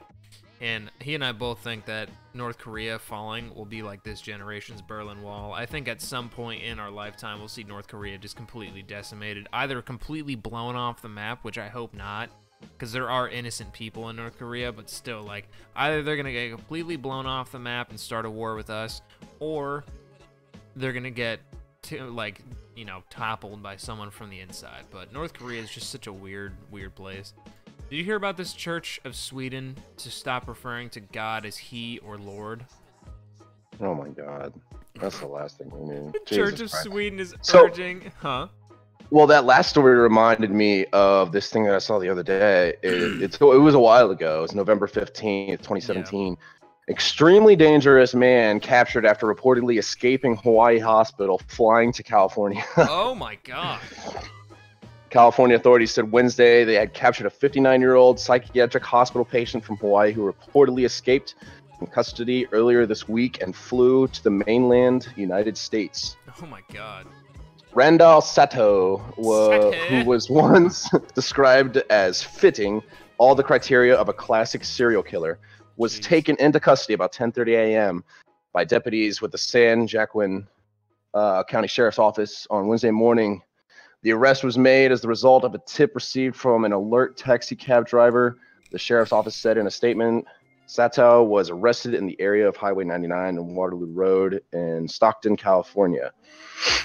Speaker 1: and he and I both think that North Korea falling will be like this generation's Berlin Wall. I think at some point in our lifetime, we'll see North Korea just completely decimated, either completely blown off the map, which I hope not, because there are innocent people in North Korea, but still, like, either they're going to get completely blown off the map and start a war with us, or they're going to get, toppled by someone from the inside. But North Korea is just such a weird place. Did you hear about this Church of Sweden to stop referring to God as He or Lord?
Speaker 2: Oh my God, that's the last thing we need.
Speaker 1: The Church of Sweden is
Speaker 2: urging,
Speaker 1: huh?
Speaker 2: Well, that last story reminded me of this thing that I saw the other day. It was a while ago. It was November 15th, 2017. Yeah. Extremely dangerous man captured after reportedly escaping Hawaii hospital, flying to California.
Speaker 1: Oh my God.
Speaker 2: California authorities said Wednesday they had captured a 59-year-old psychiatric hospital patient from Hawaii who reportedly escaped from custody earlier this week and flew to the mainland United States.
Speaker 1: Oh my God.
Speaker 2: Randall Sato, who was once described as fitting all the criteria of a classic serial killer, was taken into custody about 10:30 a.m. by deputies with the San Joaquin County Sheriff's Office on Wednesday morning. The arrest was made as the result of a tip received from an alert taxi cab driver. The sheriff's office said in a statement, Sato was arrested in the area of Highway 99 and Waterloo Road in Stockton, California.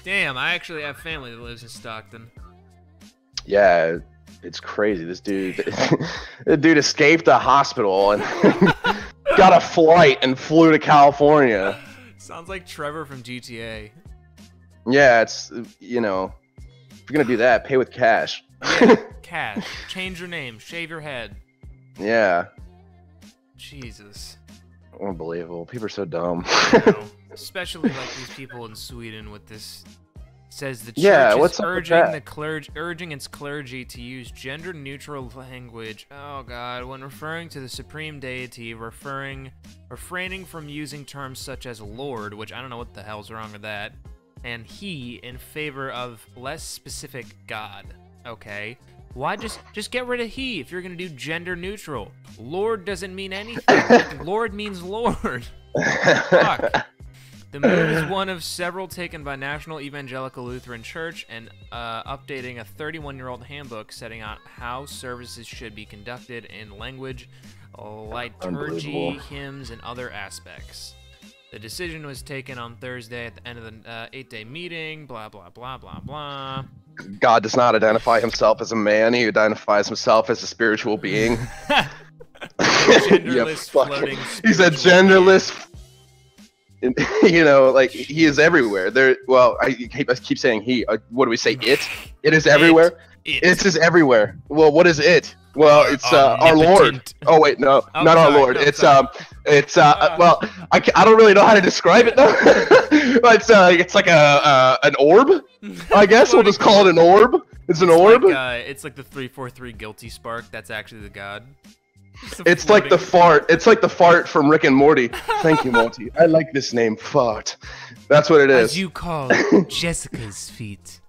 Speaker 1: Damn, I actually have family that lives in Stockton.
Speaker 2: Yeah, it's crazy. This dude, the dude escaped the hospital and got a flight and flew to California.
Speaker 1: Sounds like Trevor from GTA.
Speaker 2: Yeah, it's, if you're gonna do that, pay with cash.
Speaker 1: Yeah, cash. Change your name. Shave your head.
Speaker 2: Yeah.
Speaker 1: Jesus.
Speaker 2: Unbelievable. People are so dumb.
Speaker 1: Especially like these people in Sweden with this. Says the church is urging its clergy to use gender-neutral language. Oh God! When referring to the supreme deity, refraining from using terms such as Lord, which I don't know what the hell's wrong with that, and He in favor of less specific God. Okay, why just get rid of He if you're gonna do gender-neutral? Lord doesn't mean anything. Lord means Lord. Fuck. The move is one of several taken by National Evangelical Lutheran Church and updating a 31-year-old handbook setting out how services should be conducted in language, liturgy, hymns, and other aspects. The decision was taken on Thursday at the end of the 8-day meeting, blah, blah, blah, blah, blah.
Speaker 2: God does not identify himself as a man. He identifies himself as a spiritual being.
Speaker 1: Genderless floating
Speaker 2: He's a genderless he is everywhere. I keep saying he. What do we say? It is everywhere. It is everywhere. Well, what is it? Well, it's our Lord. Oh wait, no, not our Lord. It's well, I don't really know how to describe it though. It's like an orb. I guess we'll just call it an orb. It's an orb.
Speaker 1: It's like the 343 guilty spark. That's actually the God.
Speaker 2: It's like the fart. It's like the fart from Rick and Morty. Thank you, Morty. I like this name, fart. That's what it is.
Speaker 1: As you call Jessica's feet.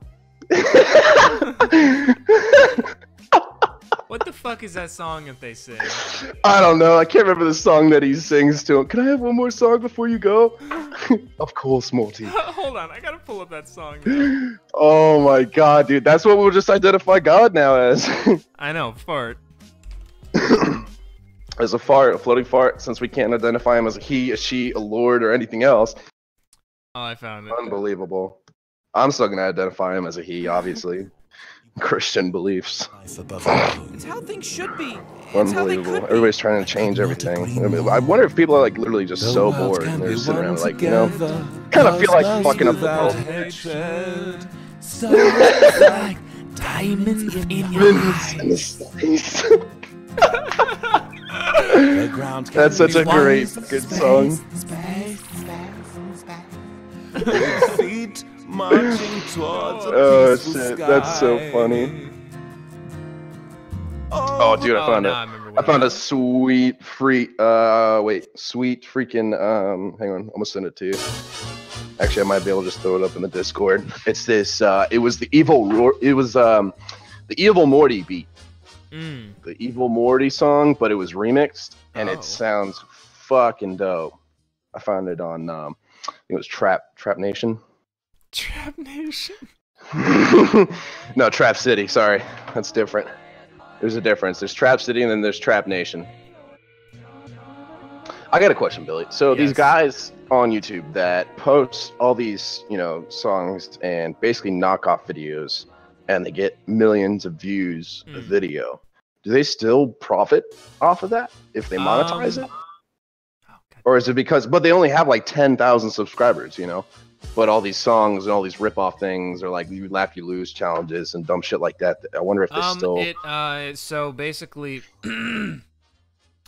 Speaker 1: What the fuck is that song that they sing?
Speaker 2: I don't know. I can't remember the song that he sings to him. Can I have one more song before you go? Of course, Morty.
Speaker 1: Hold on, I gotta pull up that song now.
Speaker 2: Oh my god, dude. That's what we'll just identify God now as.
Speaker 1: I know, fart.
Speaker 2: As a fart, a floating fart, since we can't identify him as a he, a she, a lord, or anything else.
Speaker 1: Oh, I found it.
Speaker 2: Unbelievable. I'm still gonna identify him as a he, obviously. Christian beliefs.
Speaker 3: It's how things should be.
Speaker 2: Unbelievable. Everybody's trying to change everything. I mean, I wonder if people are like literally just so bored and they're sitting around like, you know, kind of feel like fucking up the world.
Speaker 3: Like diamonds in your eyes.
Speaker 2: That's such a great, good song.
Speaker 3: Feet marching towards a
Speaker 2: Oh
Speaker 3: peaceful
Speaker 2: shit, that's so
Speaker 3: sky.
Speaker 2: funny. Oh dude, I found it. I found a sweet sweet freaking hang on, I'm gonna send it to you. Actually, I might be able to just throw it up in the Discord. It's this it was the Evil Morty beat. The Evil Morty song, but it was remixed and it sounds fucking dope. I found it on I think it was Trap Nation.
Speaker 1: Trap Nation?
Speaker 2: No, Trap City, sorry. That's different. There's a difference. There's Trap City and then there's Trap Nation. I got a question, Billy. So these guys on YouTube that post all these, you know, songs and basically knock off videos and they get millions of views a video, do they still profit off of that if they monetize it? Or is it because, but they only have like 10,000 subscribers, you know? But all these songs and all these rip-off things are like you laugh, you lose challenges and dumb shit like that. I wonder if they still...
Speaker 1: So basically,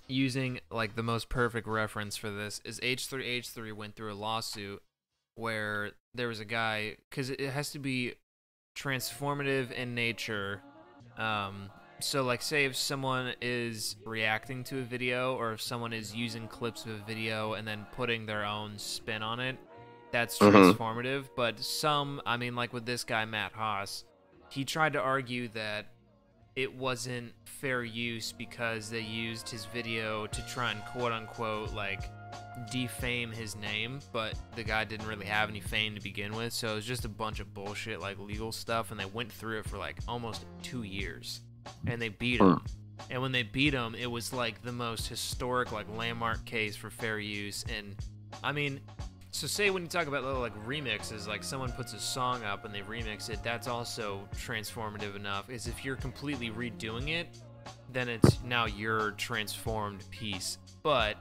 Speaker 1: using like the most perfect reference for this is H3H3 went through a lawsuit where there was a guy, because it has to be transformative in nature. So like say if someone is reacting to a video or if someone is using clips of a video and then putting their own spin on it, that's transformative. But some, I mean, like with this guy, Matt Haas, he tried to argue that it wasn't fair use because they used his video to try and quote-unquote, like, defame his name, but the guy didn't really have any fame to begin with, so it was just a bunch of bullshit, like, legal stuff, and they went through it for, like, almost 2 years, and they beat him. And when they beat him, it was, like, the most historic, like, landmark case for fair use, and, I mean... So say when you talk about little like remixes, like someone puts a song up and they remix it, that's also transformative enough. Is if you're completely redoing it, then it's now your transformed piece. But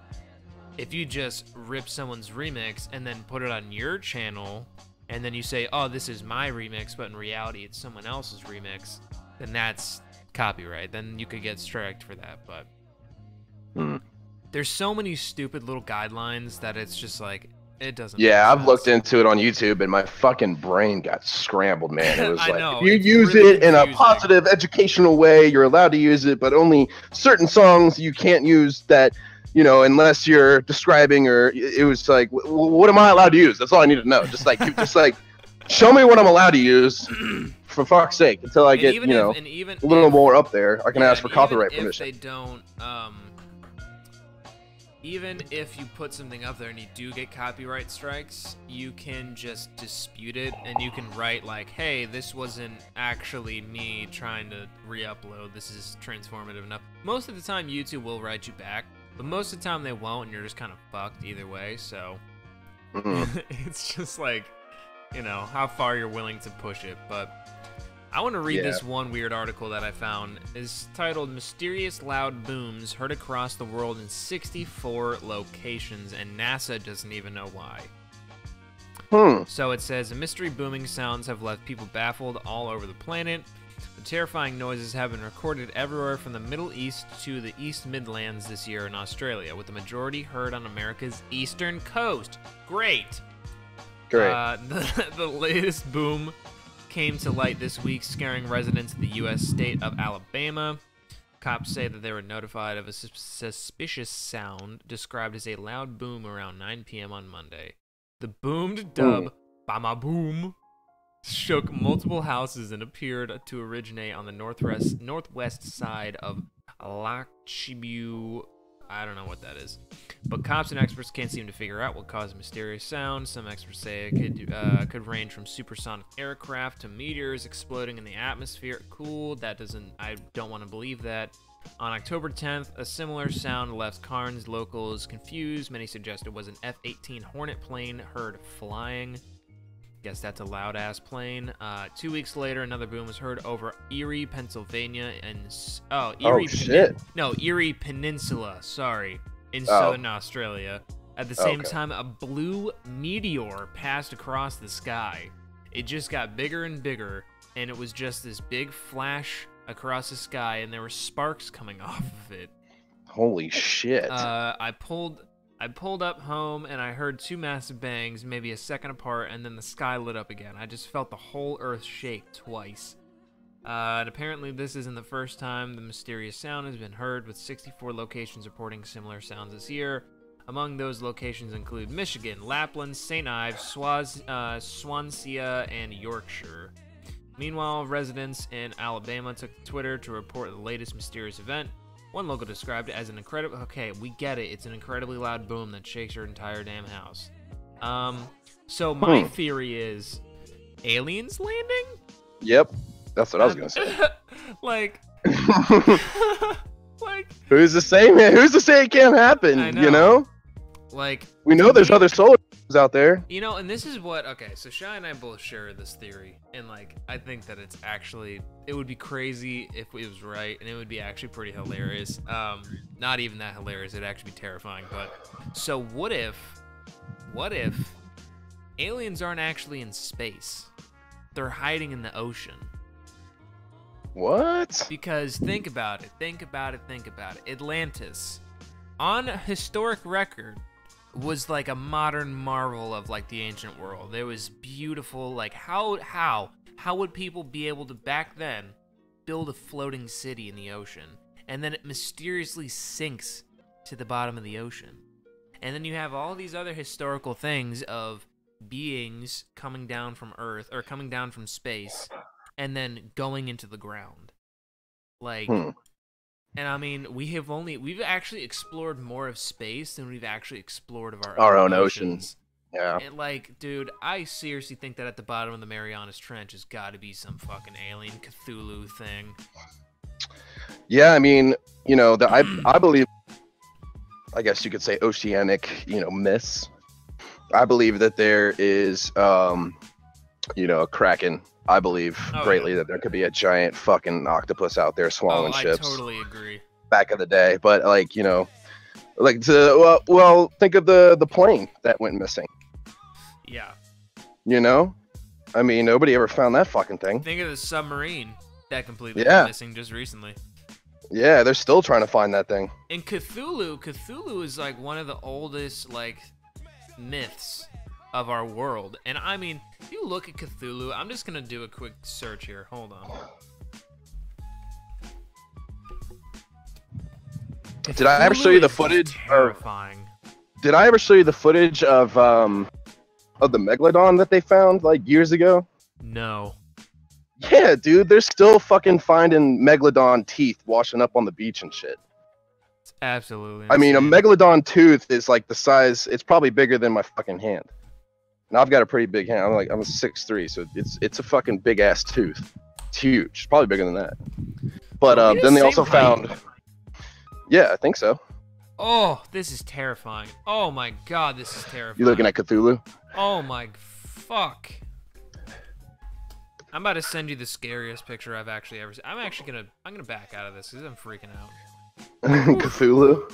Speaker 1: if you just rip someone's remix and then put it on your channel, and then you say, oh, this is my remix, but in reality it's someone else's remix, then that's copyright. Then you could get striked for that. But there's so many stupid little guidelines that it's just like, it doesn't.
Speaker 2: Yeah, I've looked into it on YouTube and my fucking brain got scrambled, man. It was like,
Speaker 1: know,
Speaker 2: if you use
Speaker 1: really
Speaker 2: it in a positive, educational way, you're allowed to use it, but only certain songs you can't use that, you know, unless you're describing or it was like, what am I allowed to use? That's all I need to know. Just like, show me what I'm allowed to use for fuck's sake until I get, you know, a little more up there. I can ask for copyright permission.
Speaker 1: If they don't, even if you put something up there and you do get copyright strikes, you can just dispute it and you can write like, hey, this wasn't actually me trying to re-upload, this is transformative enough. Most of the time YouTube will write you back, but most of the time they won't and you're just kind of fucked either way, so it's just like, you know, how far you're willing to push it. But I want to read this one weird article that I found. It's titled Mysterious Loud Booms Heard Across the World in 64 Locations, and NASA doesn't even know why. So it says, mystery booming sounds have left people baffled all over the planet. The terrifying noises have been recorded everywhere from the Middle East to the East Midlands this year in Australia, with the majority heard on America's eastern coast. Great! The latest boom came to light this week, scaring residents of the U.S. state of Alabama. Cops say that they were notified of a suspicious sound described as a loud boom around 9 p.m. on Monday. The boomed dub, Bama Boom, shook multiple houses and appeared to originate on the northwest side of Lachibu. I don't know what that is. But cops and experts can't seem to figure out what caused the mysterious sound. Some experts say it could range from supersonic aircraft to meteors exploding in the atmosphere. Cool. I don't want to believe that. On October 10th, a similar sound left Cairns locals confused. Many suggest it was an F-18 Hornet plane heard flying. Guess that's a loud-ass plane. 2 weeks later, another boom was heard over Erie, Pennsylvania, and Erie Peninsula. Sorry, in southern Australia. At the same time, a blue meteor passed across the sky. It just got bigger and bigger, and it was just this big flash across the sky, and there were sparks coming off of it.
Speaker 2: Holy shit!
Speaker 1: I pulled up home, and I heard two massive bangs, maybe a second apart, and then the sky lit up again. I just felt the whole earth shake twice. And apparently this isn't the first time the mysterious sound has been heard, with 64 locations reporting similar sounds this year. Among those locations include Michigan, Lapland, St. Ives, Swansea, and Yorkshire. Meanwhile, residents in Alabama took to Twitter to report the latest mysterious event. One local described it as an incredible... Okay, we get it. It's an incredibly loud boom that shakes your entire damn house. So my theory is aliens landing?
Speaker 2: Yep, that's what I was gonna say.
Speaker 1: like,
Speaker 2: who's to say, man? Who's to say it can't happen?
Speaker 1: I know.
Speaker 2: You know?
Speaker 1: Like,
Speaker 2: we know there's other solar systems out there.
Speaker 1: You know, and this is what... Okay, so Shy and I both share this theory, and like, I think that it's actually... It would be crazy if it was right, and it would be actually pretty hilarious. Not even that hilarious, it'd actually be terrifying, but... So what if aliens aren't actually in space? They're hiding in the ocean.
Speaker 2: What?
Speaker 1: Because think about it. Atlantis, on historic record, was like a modern marvel of like the ancient world. It was beautiful. Like how would people be able to back then build a floating city in the ocean, and then it mysteriously sinks to the bottom of the ocean? And then you have all these other historical things of beings coming down from Earth or coming down from space and then going into the ground. Like and I mean, we've actually explored more of space than we've actually explored of our own oceans.
Speaker 2: Yeah.
Speaker 1: And like, dude, I seriously think that at the bottom of the Marianas Trench has got to be some fucking alien Cthulhu thing.
Speaker 2: Yeah, I mean, you know, I believe, I guess you could say, oceanic, you know, myths. I believe that there is, you know, a kraken. I believe greatly that there could be a giant fucking octopus out there swallowing ships.
Speaker 1: I totally agree.
Speaker 2: Back in the day, but like, you know, like well, think of the plane that went missing.
Speaker 1: Yeah.
Speaker 2: You know, I mean, nobody ever found that fucking thing.
Speaker 1: Think of the submarine that completely went missing just recently.
Speaker 2: Yeah, they're still trying to find that thing.
Speaker 1: And Cthulhu is like one of the oldest like myths of our world. And I mean, if you look at Cthulhu, I'm just gonna do a quick search here. Hold on.
Speaker 2: Did I ever show you the footage?
Speaker 1: Terrifying.
Speaker 2: Did I ever show you the footage of the megalodon that they found like years ago?
Speaker 1: No.
Speaker 2: Yeah, dude, they're still fucking finding megalodon teeth washing up on the beach and shit.
Speaker 1: It's absolutely insane.
Speaker 2: I mean, a megalodon tooth is like the size. It's probably bigger than my fucking hand. Now I've got a pretty big hand. I'm a 6'3", so it's a fucking big ass tooth. It's huge. It's probably bigger than that. But then they also found. Yeah, I think so.
Speaker 1: Oh, this is terrifying. Oh my god, this is terrifying.
Speaker 2: You looking at Cthulhu?
Speaker 1: Oh my fuck. I'm about to send you the scariest picture I've actually ever seen. I'm gonna back out of this because I'm freaking out.
Speaker 2: Cthulhu?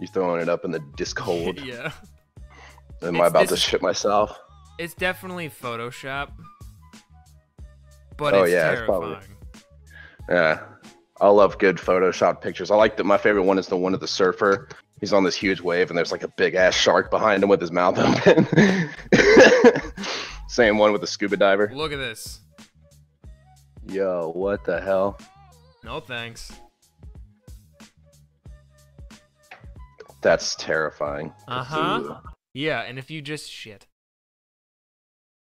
Speaker 2: You throwing it up in the Discord?
Speaker 1: Yeah.
Speaker 2: Am I about to shit myself?
Speaker 1: It's definitely Photoshop. But it's terrifying.
Speaker 2: Yeah. I love good Photoshop pictures. I like that. My favorite one is the one of the surfer. He's on this huge wave, and there's like a big ass shark behind him with his mouth open. Same one with the scuba diver.
Speaker 1: Look at this.
Speaker 2: Yo, what the hell?
Speaker 1: No thanks.
Speaker 2: That's terrifying.
Speaker 1: Uh-huh. Yeah, and if you just shit.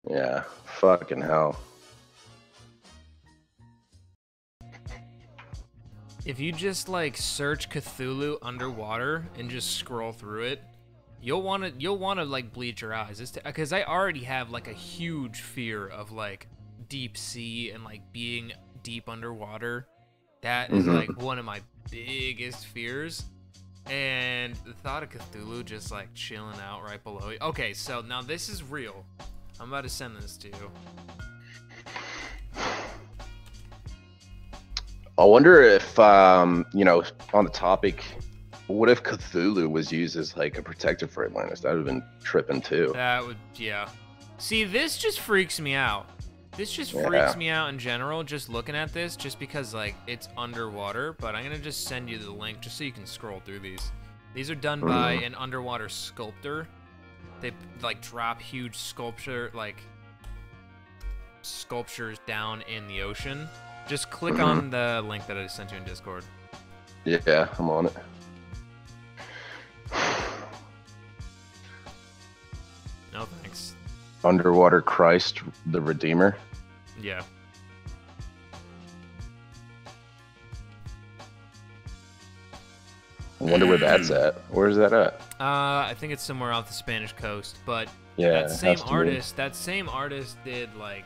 Speaker 2: Yeah, fucking hell.
Speaker 1: If you just like search Cthulhu underwater and just scroll through it, you'll wanna like bleach your eyes. Because I already have like a huge fear of like deep sea and like being deep underwater. That is like one of my biggest fears. And the thought of Cthulhu just like chilling out right below you. Okay, so now this is real. I'm about to send this to you.
Speaker 2: I wonder if, you know, on the topic, what if Cthulhu was used as like a protector for Atlantis? That would have been tripping too.
Speaker 1: That would, yeah. See, this just freaks me out. This just freaks me out in general, just looking at this, just because like it's underwater. But I'm gonna just send you the link just so you can scroll through these. These are done by an underwater sculptor. They like drop huge sculptures down in the ocean. Just click on the link that I just sent you in Discord.
Speaker 2: Yeah, I'm on it.
Speaker 1: No thanks.
Speaker 2: Underwater Christ the Redeemer.
Speaker 1: Yeah.
Speaker 2: I wonder where that's at. Where is that at?
Speaker 1: I think it's somewhere off the Spanish coast, but
Speaker 2: Yeah,
Speaker 1: that same artist did like,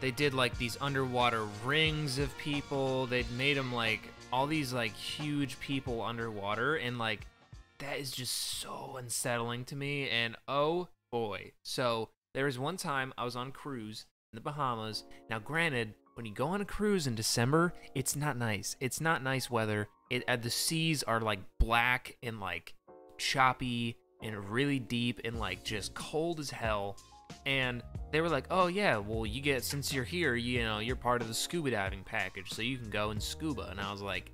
Speaker 1: they did like these underwater rings of people. They'd made them like all these like huge people underwater, and like that is just so unsettling to me. And oh boy, so there was one time I was on a cruise in the Bahamas. Now granted, when you go on a cruise in December, it's not nice. It's not nice weather. The seas are like black and like choppy and really deep and like just cold as hell. And they were like, oh yeah, well you get, since you're here, you know, you're part of the scuba diving package, so you can go and scuba. And I was like,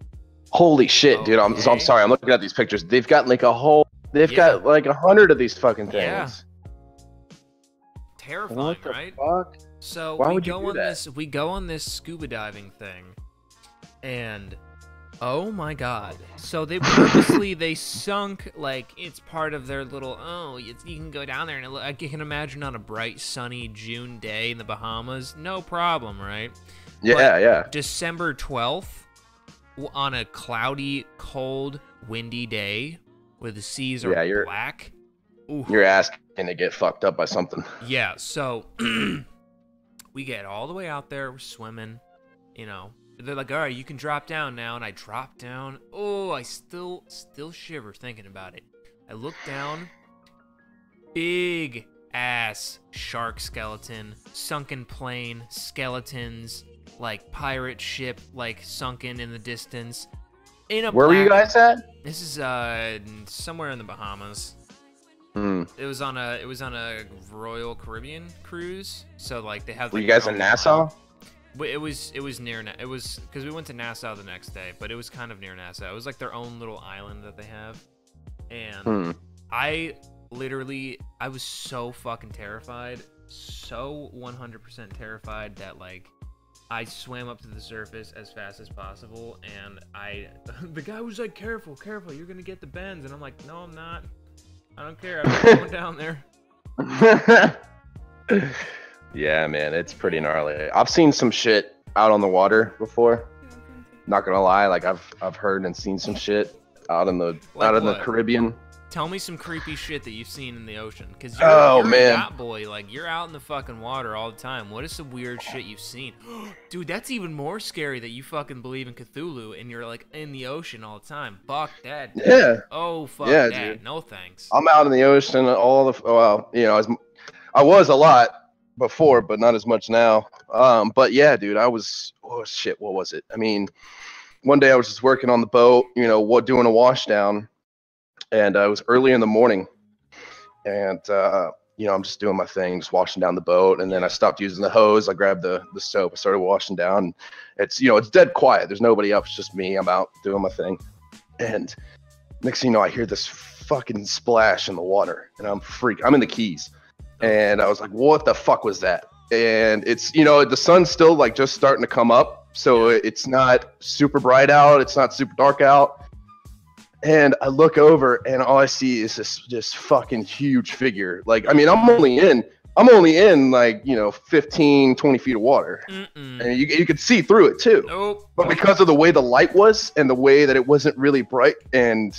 Speaker 2: holy shit, dude! I'm sorry, I'm looking at these pictures. They've got like got like 100 of these fucking things.
Speaker 1: Yeah. Terrifying,
Speaker 2: what the
Speaker 1: right?
Speaker 2: Fuck?
Speaker 1: So
Speaker 2: Why
Speaker 1: we
Speaker 2: would you
Speaker 1: go
Speaker 2: do
Speaker 1: on
Speaker 2: that?
Speaker 1: we go on this scuba diving thing, and oh my god! So they purposely they sunk like it's part of their little you can go down there and I can imagine on a bright sunny June day in the Bahamas, no problem, right?
Speaker 2: Yeah,
Speaker 1: But
Speaker 2: yeah.
Speaker 1: December 12th, on a cloudy, cold, windy day where the seas are black. Ooh.
Speaker 2: You're asking to get fucked up by something.
Speaker 1: Yeah, so we get all the way out there, we're swimming, you know. They're like, all right, you can drop down now, and I drop down. Oh, I still shiver thinking about it. I look down, big ass shark skeleton, sunken plane, skeletons, like pirate ship, like sunken in the distance.
Speaker 2: Where were you guys at?
Speaker 1: This is somewhere in the Bahamas. It was on a Royal Caribbean cruise, so like they have.
Speaker 2: Were
Speaker 1: like,
Speaker 2: you guys in Nassau?
Speaker 1: It was near. It was because we went to Nassau the next day, but it was kind of near Nassau. It was like their own little island that they have, and I was so fucking terrified, so 100% terrified that like I swam up to the surface as fast as possible, and the guy was like, careful, you're gonna get the bends, and I'm like, no, I'm not. I don't care. I'm not going down there.
Speaker 2: Yeah, man, it's pretty gnarly. I've seen some shit out on the water before. Not gonna lie, like I've heard and seen some shit out in the the Caribbean.
Speaker 1: Tell me some creepy shit that you've seen in the ocean, because you're a yacht boy. Like you're out in the fucking water all the time. What is some weird shit you've seen, dude? That's even more scary that you fucking believe in Cthulhu and you're like in the ocean all the time. Fuck that. Dude.
Speaker 2: Yeah.
Speaker 1: Oh fuck that.
Speaker 2: Dude.
Speaker 1: No thanks.
Speaker 2: I'm out in the ocean I was a lot before, but not as much now. But yeah, dude, I was. Oh shit, what was it? I mean, one day I was just working on the boat, doing a wash down. And it was early in the morning, and I'm just doing my thing, just washing down the boat. And then I stopped using the hose. I grabbed the soap. I started washing down. It's it's dead quiet. There's nobody up. It's just me. I'm out doing my thing. And next thing you know, I hear this fucking splash in the water, and I'm in the Keys, and I was like, "What the fuck was that?" And it's the sun's still like just starting to come up, so it's not super bright out. It's not super dark out. And I look over, and all I see is this fucking huge figure. Like, I mean, I'm only in I'm only in like, 15, 20 feet of water. And you could see through it too.
Speaker 1: Nope.
Speaker 2: But because of the way the light was and the way that it wasn't really bright and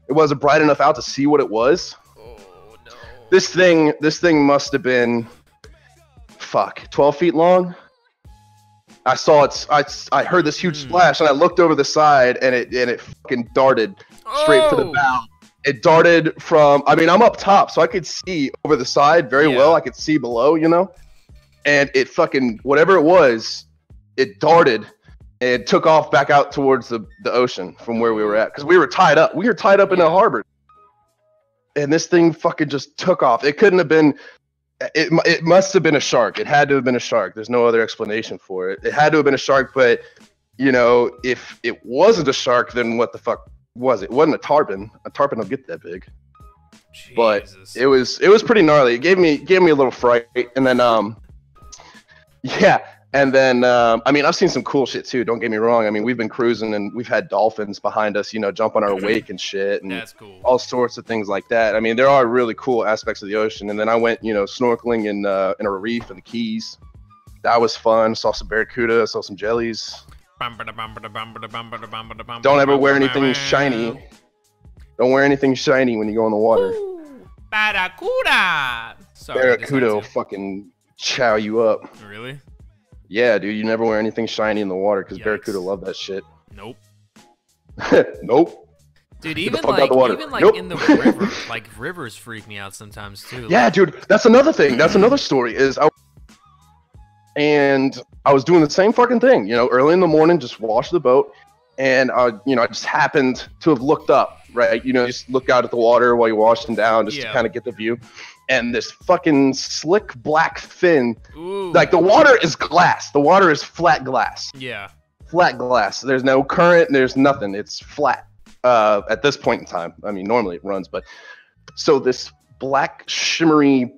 Speaker 2: it wasn't bright enough out to see what it was.
Speaker 1: Oh no.
Speaker 2: This thing must have been 12 feet long. I saw it. I heard this huge splash, and I looked over the side, and it fucking darted straight for the bow. It darted from. I mean, I'm up top, so I could see over the side very well. I could see below, and it fucking whatever it was, it darted and took off back out towards the ocean from where we were at, because we were tied up. We were tied up in a harbor, and this thing fucking just took off. It couldn't have been. It must have been a shark. It had to have been a shark. There's no other explanation for it. It had to have been a shark, but if it wasn't a shark, then what the fuck was it? It wasn't a tarpon. A tarpon will get that big.
Speaker 1: Jesus.
Speaker 2: But it was pretty gnarly. It gave me a little fright, and then and then I mean, I've seen some cool shit too. Don't get me wrong. I mean, we've been cruising and we've had dolphins behind us, jump on our wake and shit, and
Speaker 1: that's cool.
Speaker 2: All sorts of things like that. I mean, there are really cool aspects of the ocean. And then I went, snorkeling in a reef in the Keys. That was fun. Saw some barracuda. Saw some jellies. Don't ever wear anything shiny. Don't wear anything shiny when you go in the water.
Speaker 1: Barracuda. Sorry,
Speaker 2: barracuda will fucking chow you up.
Speaker 1: Really?
Speaker 2: Yeah, dude, you never wear anything shiny in the water because barracuda love that shit.
Speaker 1: Nope.
Speaker 2: Nope.
Speaker 1: Dude, even like in the river, like rivers freak me out sometimes too.
Speaker 2: Yeah, dude, that's another thing. That's another story. I was doing the same fucking thing, early in the morning, just wash the boat, and I just happened to have looked up, right? Just look out at the water while you're washing down, just to kind of get the view. And this fucking slick black fin, like the water is glass. The water is flat glass.
Speaker 1: Yeah.
Speaker 2: Flat glass. There's no current. There's nothing. It's flat at this point in time. I mean, normally it runs, but so this black, shimmery,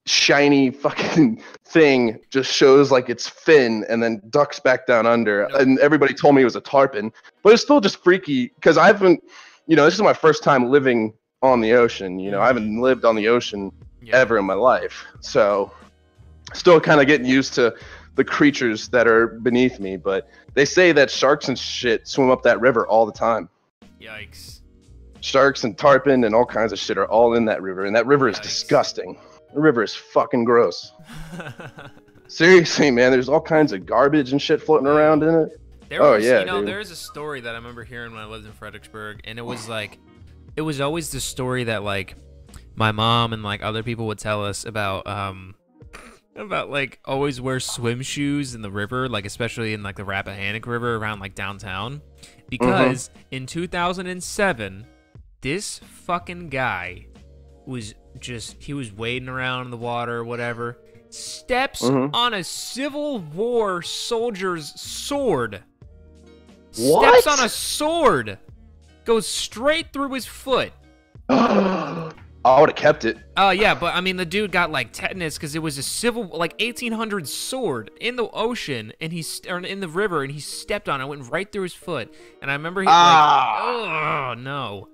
Speaker 2: shiny fucking thing just shows like its fin and then ducks back down under. Nope. And everybody told me it was a tarpon, but it's still just freaky because I haven't, this is my first time living on the ocean. I haven't lived on the ocean ever in my life, so still kind of getting used to the creatures that are beneath me. But they say that sharks and shit swim up that river all the time.
Speaker 1: Yikes.
Speaker 2: Sharks and tarpon and all kinds of shit are all in that river, and that river is disgusting. The river is fucking gross. Seriously, man, there's all kinds of garbage and shit floating around in it.
Speaker 1: There's a story that I remember hearing when I lived in Fredericksburg, and it was like, it was always the story that like my mom and like other people would tell us about like always wear swim shoes in the river, like especially in like the Rappahannock River around like downtown, because in 2007 this fucking guy was wading around in the water or whatever, steps on a Civil War soldier's sword.
Speaker 2: What?
Speaker 1: Steps on a sword, goes straight through his foot.
Speaker 2: I would have kept it.
Speaker 1: Oh, yeah, but I mean, the dude got like tetanus because it was a 1800s sword in the ocean, and or in the river, and he stepped on it, went right through his foot. And I remember he oh no.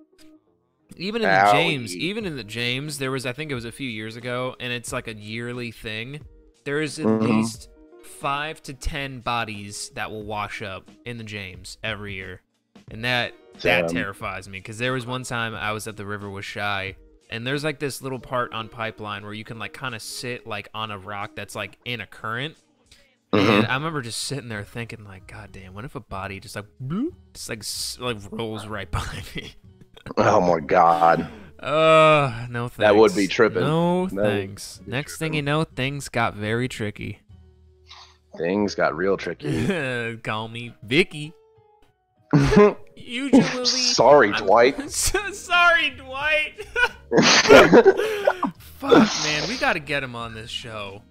Speaker 1: Even in the James, there was, I think it was a few years ago, and it's like a yearly thing. There is at least 5 to 10 bodies that will wash up in the James every year, and that terrifies me because there was one time I was at the river with Shy. And there's like this little part on Pipeline where you can like kind of sit like on a rock that's like in a current. And I remember just sitting there thinking like, God damn, what if a body just like bloop, just like rolls right by me?
Speaker 2: Oh my God.
Speaker 1: No thanks.
Speaker 2: That would be tripping.
Speaker 1: No thanks. Next thing you know, things got very tricky.
Speaker 2: Things got real tricky.
Speaker 1: Call me Vicky. Usually.
Speaker 2: Sorry, Dwight.
Speaker 1: Sorry, Dwight. Fuck, man, we gotta get him on this show.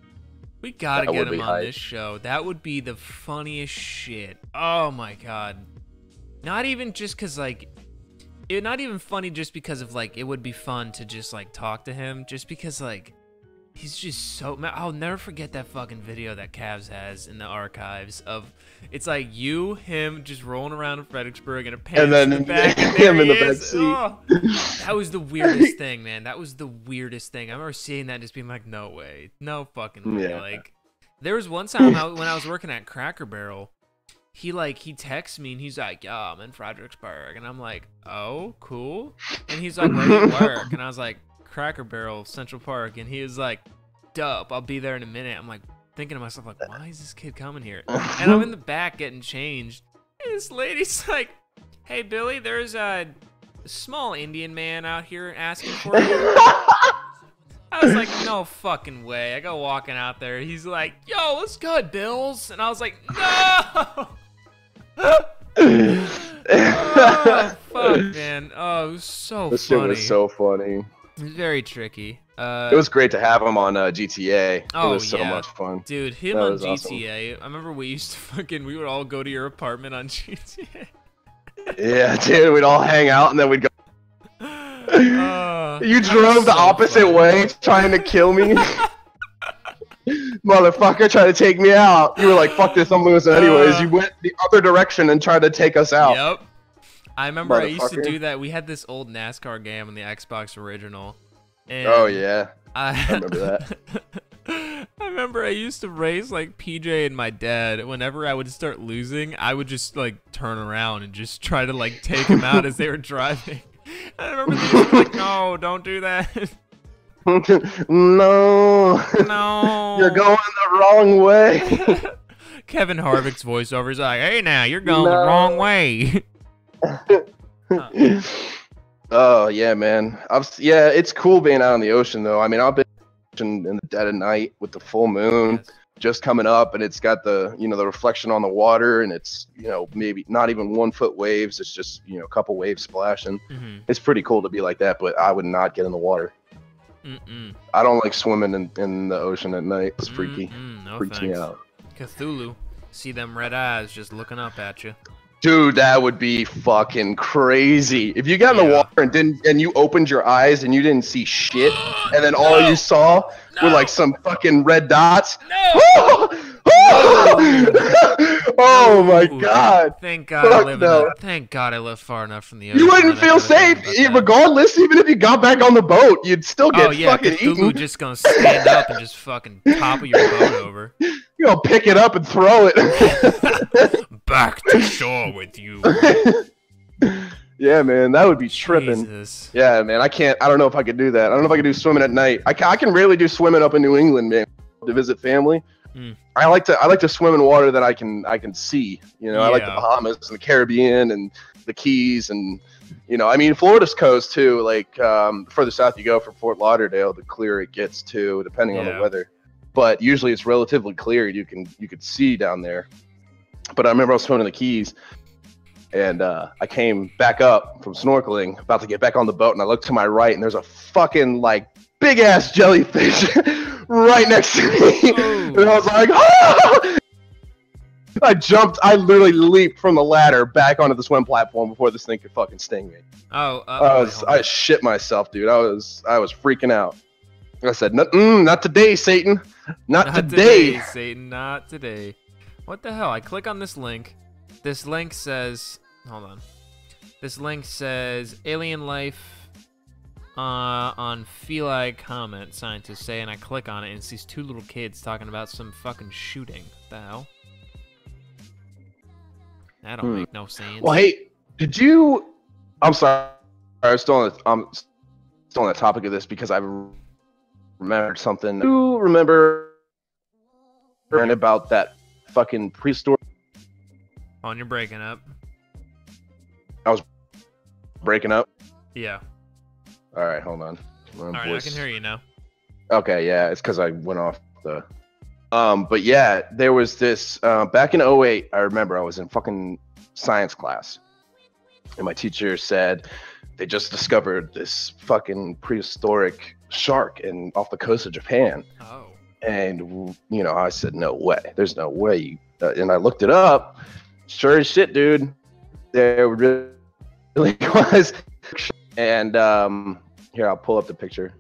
Speaker 1: We gotta get him on this show. That would be the funniest shit. Oh my God. Not even just cause like, not even funny just because of like, it would be fun to just like talk to him. Just because like, He's just so. I'll never forget that fucking video that Cavs has in the archives of. It's like you, him, just rolling around in Fredericksburg, and it pans
Speaker 2: then
Speaker 1: to the back, and
Speaker 2: him
Speaker 1: there
Speaker 2: in
Speaker 1: he
Speaker 2: the back
Speaker 1: is.
Speaker 2: seat.
Speaker 1: Oh, that was the weirdest thing, man. That was the weirdest thing. I remember seeing that and just being like, no way, no fucking way.
Speaker 2: Yeah.
Speaker 1: Like, there was one time when I was working at Cracker Barrel, he texts me and he's like, "Yo, I'm in Fredericksburg," and I'm like, "Oh, cool." And he's like, "Where do you work?" And I was like, "Cracker Barrel, Central Park," and he was like, "Dope, I'll be there in a minute." I'm like thinking to myself, like, why is this kid coming here? And I'm in the back getting changed. And this lady's like, "Hey, Billy, there's a small Indian man out here asking for you." I was like, no fucking way. I go walking out there. He's like, "Yo, what's good, Bills?" And I was like, no! Oh, fuck, man. Oh, it was so
Speaker 2: This
Speaker 1: funny.
Speaker 2: shit was so funny.
Speaker 1: It was very tricky.
Speaker 2: It was great to have him on GTA.
Speaker 1: Oh,
Speaker 2: it was so
Speaker 1: yeah.
Speaker 2: much fun.
Speaker 1: Dude, him
Speaker 2: That
Speaker 1: on
Speaker 2: was awesome.
Speaker 1: GTA. I remember we used to we would all go to your apartment on GTA.
Speaker 2: Yeah, dude, we'd all hang out and then we'd go. You
Speaker 1: that
Speaker 2: drove
Speaker 1: was
Speaker 2: the
Speaker 1: so
Speaker 2: opposite
Speaker 1: funny.
Speaker 2: way, trying to kill me. Motherfucker, trying to take me out. You were like, "Fuck this, I'm losing anyways." You went the other direction and tried to take us out.
Speaker 1: Yep. I remember I used to
Speaker 2: Motherfucker.
Speaker 1: do that. We had this old NASCAR game on the Xbox original. And
Speaker 2: Oh yeah,
Speaker 1: I
Speaker 2: remember that.
Speaker 1: I remember I used to race like PJ and my dad. Whenever I would start losing, I would just like turn around and just try to like take him out as they were driving. I remember they used to be like, "No, don't do that."
Speaker 2: No.
Speaker 1: No.
Speaker 2: You're going the wrong way.
Speaker 1: Kevin Harvick's voiceover is like, "Hey, now you're going the
Speaker 2: No.
Speaker 1: wrong way."
Speaker 2: Oh yeah, man. Yeah, it's cool being out on the ocean though. I mean, I've been in the dead of night with the full moon
Speaker 1: Yes.
Speaker 2: just coming up, and it's got the the reflection on the water, and it's maybe not even 1 foot waves. It's just a couple waves splashing.
Speaker 1: Mhm.
Speaker 2: It's pretty cool to be like that, but I would not get in the water.
Speaker 1: Mm-mm.
Speaker 2: I don't like swimming in the ocean at night. It's freaky.
Speaker 1: No
Speaker 2: Freaks me
Speaker 1: thanks.
Speaker 2: out.
Speaker 1: Cthulhu, see them red eyes just looking up at you.
Speaker 2: Dude, that would be fucking crazy. If you got in the
Speaker 1: Yeah.
Speaker 2: water and you opened your eyes and you didn't see shit, and then all you saw were like some fucking red dots.
Speaker 1: No!
Speaker 2: Oh my
Speaker 1: Ooh,
Speaker 2: god.
Speaker 1: Thank God I
Speaker 2: Fuck
Speaker 1: live
Speaker 2: no.
Speaker 1: Thank God I live far enough from the ocean.
Speaker 2: You wouldn't
Speaker 1: that I
Speaker 2: feel
Speaker 1: could've thought
Speaker 2: safe
Speaker 1: about that.
Speaker 2: regardless, even if you got back on the boat. You'd still get
Speaker 1: Oh yeah,
Speaker 2: fucking
Speaker 1: Cthulhu
Speaker 2: eaten.
Speaker 1: just gonna stand up and just fucking topple your boat over.
Speaker 2: You're gonna pick it up and throw it.
Speaker 1: Back to shore with you.
Speaker 2: Yeah, man, that would be tripping.
Speaker 1: Jesus.
Speaker 2: Yeah, man, I don't know if I could do that. I don't know if I could do swimming at night. I can rarely do swimming up in New England, man, to visit family.
Speaker 1: Mm.
Speaker 2: I like to swim in water that I can see. I like the
Speaker 1: Yeah.
Speaker 2: Bahamas and the Caribbean and the Keys, and I mean Florida's coast too. Like further south you go from Fort Lauderdale, the clearer it gets too, depending on
Speaker 1: Yeah.
Speaker 2: the weather. But usually it's relatively clear. You could see down there. But I remember I was swimming in the Keys, and I came back up from snorkeling, about to get back on the boat, and I looked to my right, and there's a fucking like big ass jellyfish right next to me,
Speaker 1: Oh.
Speaker 2: and I was like, "Ah!" I literally leaped from the ladder back onto the swim platform before this thing could fucking sting me.
Speaker 1: Oh,
Speaker 2: I shit myself, dude. I was freaking out. I said, "Not today, Satan. Not today."
Speaker 1: Satan, not today. What the hell? I click on this link. This link says, hold on. This link says alien life on Feli comment, scientists say, and I click on it and it's these two little kids talking about some fucking shooting. What the hell? That don't make no sense.
Speaker 2: Well, hey, did you? I'm sorry. I'm still on the topic of this because I remembered something. Do you remember hearing about that fucking prehistoric?
Speaker 1: Oh, and you're breaking up.
Speaker 2: Breaking up.
Speaker 1: Yeah.
Speaker 2: All right, hold on.
Speaker 1: All right, I can hear you now.
Speaker 2: Okay, yeah, it's because I went off the. But yeah, there was this back in '08. I remember I was in fucking science class, and my teacher said they just discovered this fucking prehistoric shark off the coast of Japan.
Speaker 1: Oh.
Speaker 2: And I said, no way. There's no way. And I looked it up. Sure as shit, dude. There really was. And here, I'll pull up the picture.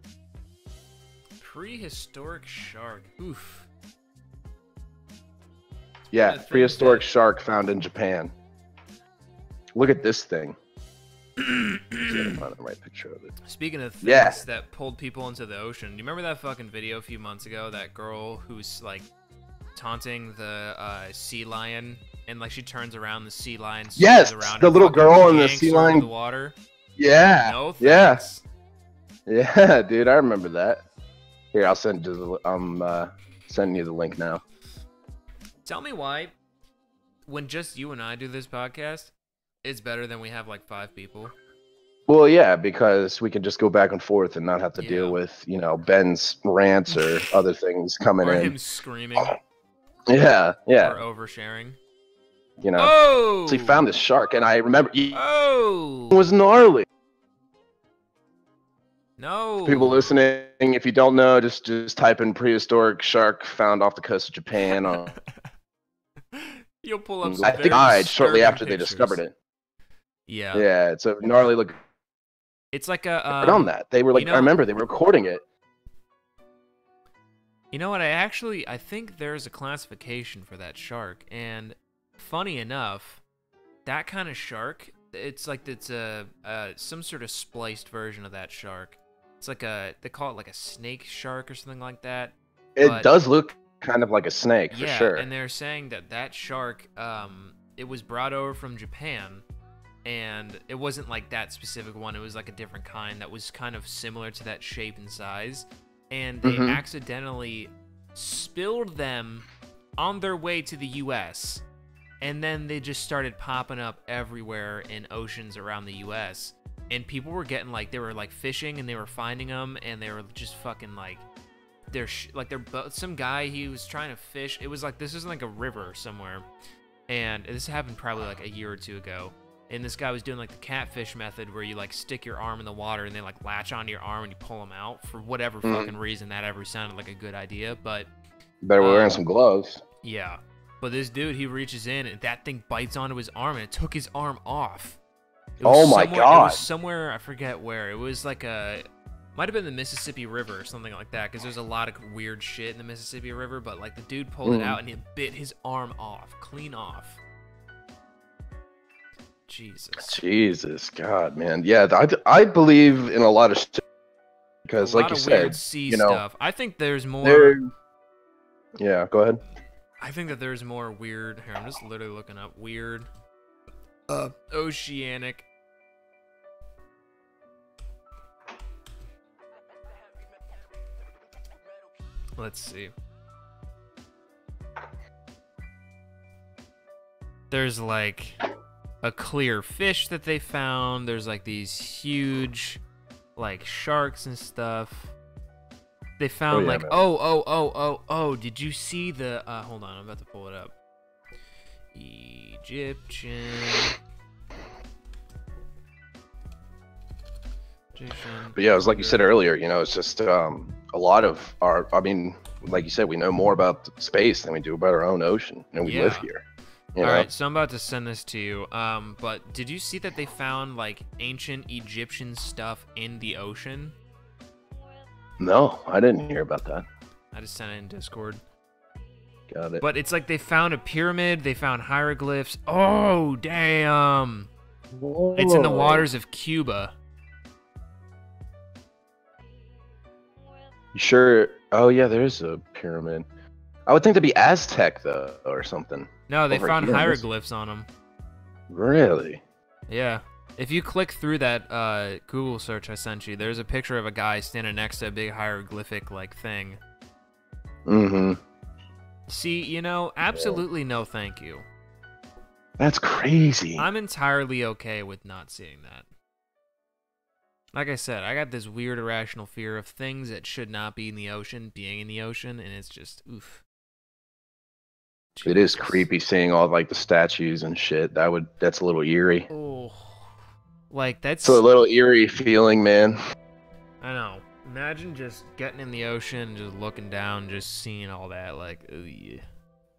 Speaker 1: Prehistoric shark. Oof.
Speaker 2: Yeah, prehistoric shark found in Japan. Look at this thing. See if I can find the right picture of it.
Speaker 1: Speaking of things that pulled people into the ocean, do you remember that fucking video a few months ago? That girl who's like taunting the sea lion, and like she turns around, the sea lion
Speaker 2: yes,
Speaker 1: around
Speaker 2: the little girl and the sea lion.
Speaker 1: The water.
Speaker 2: Yeah.
Speaker 1: No thanks.
Speaker 2: Yeah, dude, I remember that. Here, I'll send you. Sending you the link now.
Speaker 1: Tell me why, when just you and I do this podcast, it's better than we have like 5 people.
Speaker 2: Well, yeah, because we can just go back and forth and not have to deal with, you know, Ben's rants or other things coming
Speaker 1: or
Speaker 2: in.
Speaker 1: Or him screaming.
Speaker 2: Yeah.
Speaker 1: Or oversharing.
Speaker 2: You know.
Speaker 1: Oh!
Speaker 2: So he found this shark, and I remember it
Speaker 1: Oh!
Speaker 2: was gnarly.
Speaker 1: No.
Speaker 2: People listening, if you don't know, just type in prehistoric shark found off the coast of Japan. On
Speaker 1: You'll pull up some
Speaker 2: I think died shortly after they discovered it.
Speaker 1: Yeah.
Speaker 2: Yeah, it's a gnarly look.
Speaker 1: It's like a
Speaker 2: on that. They were like, I remember they were recording it.
Speaker 1: You know what? I think there's a classification for that shark, and funny enough, that kind of shark, it's some sort of spliced version of that shark. It's like they call it like a snake shark or something like that.
Speaker 2: It does look kind of like a snake, for sure.
Speaker 1: And they're saying that shark, it was brought over from Japan, and it wasn't like that specific one. It was like a different kind that was kind of similar to that shape and size. And they accidentally spilled them on their way to the U.S., and then they just started popping up everywhere in oceans around the U.S., and people were getting they were fishing, and they were finding them, and they were just fucking some guy, he was trying to fish. It was this is like a river somewhere, and this happened probably like a year or 2 ago. And this guy was doing the catfish method, where you stick your arm in the water and they latch onto your arm and you pull them out. For whatever fucking reason, that ever sounded like a good idea, but
Speaker 2: better wearing some gloves.
Speaker 1: Yeah, but this dude, he reaches in and that thing bites onto his arm, and it took his arm off.
Speaker 2: Oh my god!
Speaker 1: It was somewhere, I forget where. It was might have been the Mississippi River or something like that, because there's a lot of weird shit in the Mississippi River. But the dude pulled it out and it bit his arm off, clean off.
Speaker 2: Jesus, God, man. Yeah, I believe in a lot of shit, because, like you said,
Speaker 1: stuff. I think there's more.
Speaker 2: Yeah, go ahead.
Speaker 1: I think that there's more weird. Here, I'm just literally looking up weird, oceanic. Let's see. There's a clear fish that they found. There's these huge sharks and stuff. They found did you see the hold on, I'm about to pull it up. Egyptian.
Speaker 2: But yeah, it was like you said earlier, it's just a lot of like you said, we know more about space than we do about our own ocean, and we live here.
Speaker 1: Alright, so I'm about to send this to you. But did you see that they found ancient Egyptian stuff in the ocean?
Speaker 2: No, I didn't hear about that.
Speaker 1: I just sent it in Discord.
Speaker 2: Got it.
Speaker 1: But it's they found a pyramid, they found hieroglyphs. Oh, damn! Whoa. It's in the waters of Cuba.
Speaker 2: You sure? Oh yeah, there's a pyramid. I would think that'd be Aztec though, or something.
Speaker 1: No, they found hieroglyphs on them.
Speaker 2: Really?
Speaker 1: Yeah. If you click through that Google search I sent you, there's a picture of a guy standing next to a big hieroglyphic thing.
Speaker 2: Mm-hmm.
Speaker 1: See, absolutely no thank you.
Speaker 2: That's crazy.
Speaker 1: I'm entirely okay with not seeing that. Like I said, I got this weird irrational fear of things that should not be in the ocean being in the ocean, and it's just, oof.
Speaker 2: Jesus. It is creepy seeing all the statues and shit. That's a little eerie.
Speaker 1: Oh, that's
Speaker 2: a little eerie feeling, man.
Speaker 1: I know. Imagine just getting in the ocean, just looking down, just seeing all that. Oh yeah.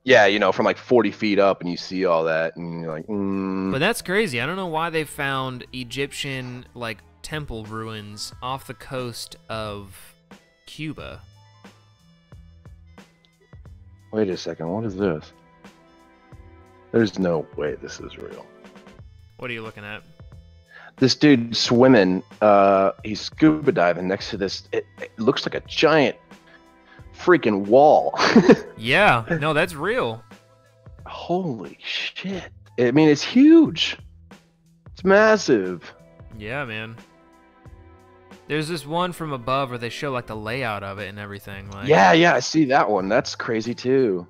Speaker 2: Yeah, from 40 feet up, and you see all that, and you're like,
Speaker 1: But that's crazy. I don't know why they found Egyptian temple ruins off the coast of Cuba.
Speaker 2: Wait a second. What is this? There's no way this is real.
Speaker 1: What are you looking at?
Speaker 2: This dude swimming. He's scuba diving next to this. It looks like a giant freaking wall.
Speaker 1: Yeah. No, that's real.
Speaker 2: Holy shit. I mean, it's huge. It's massive.
Speaker 1: Yeah, man. There's this one from above where they show like the layout of it and everything. Like,
Speaker 2: Yeah, I see that one. That's crazy too.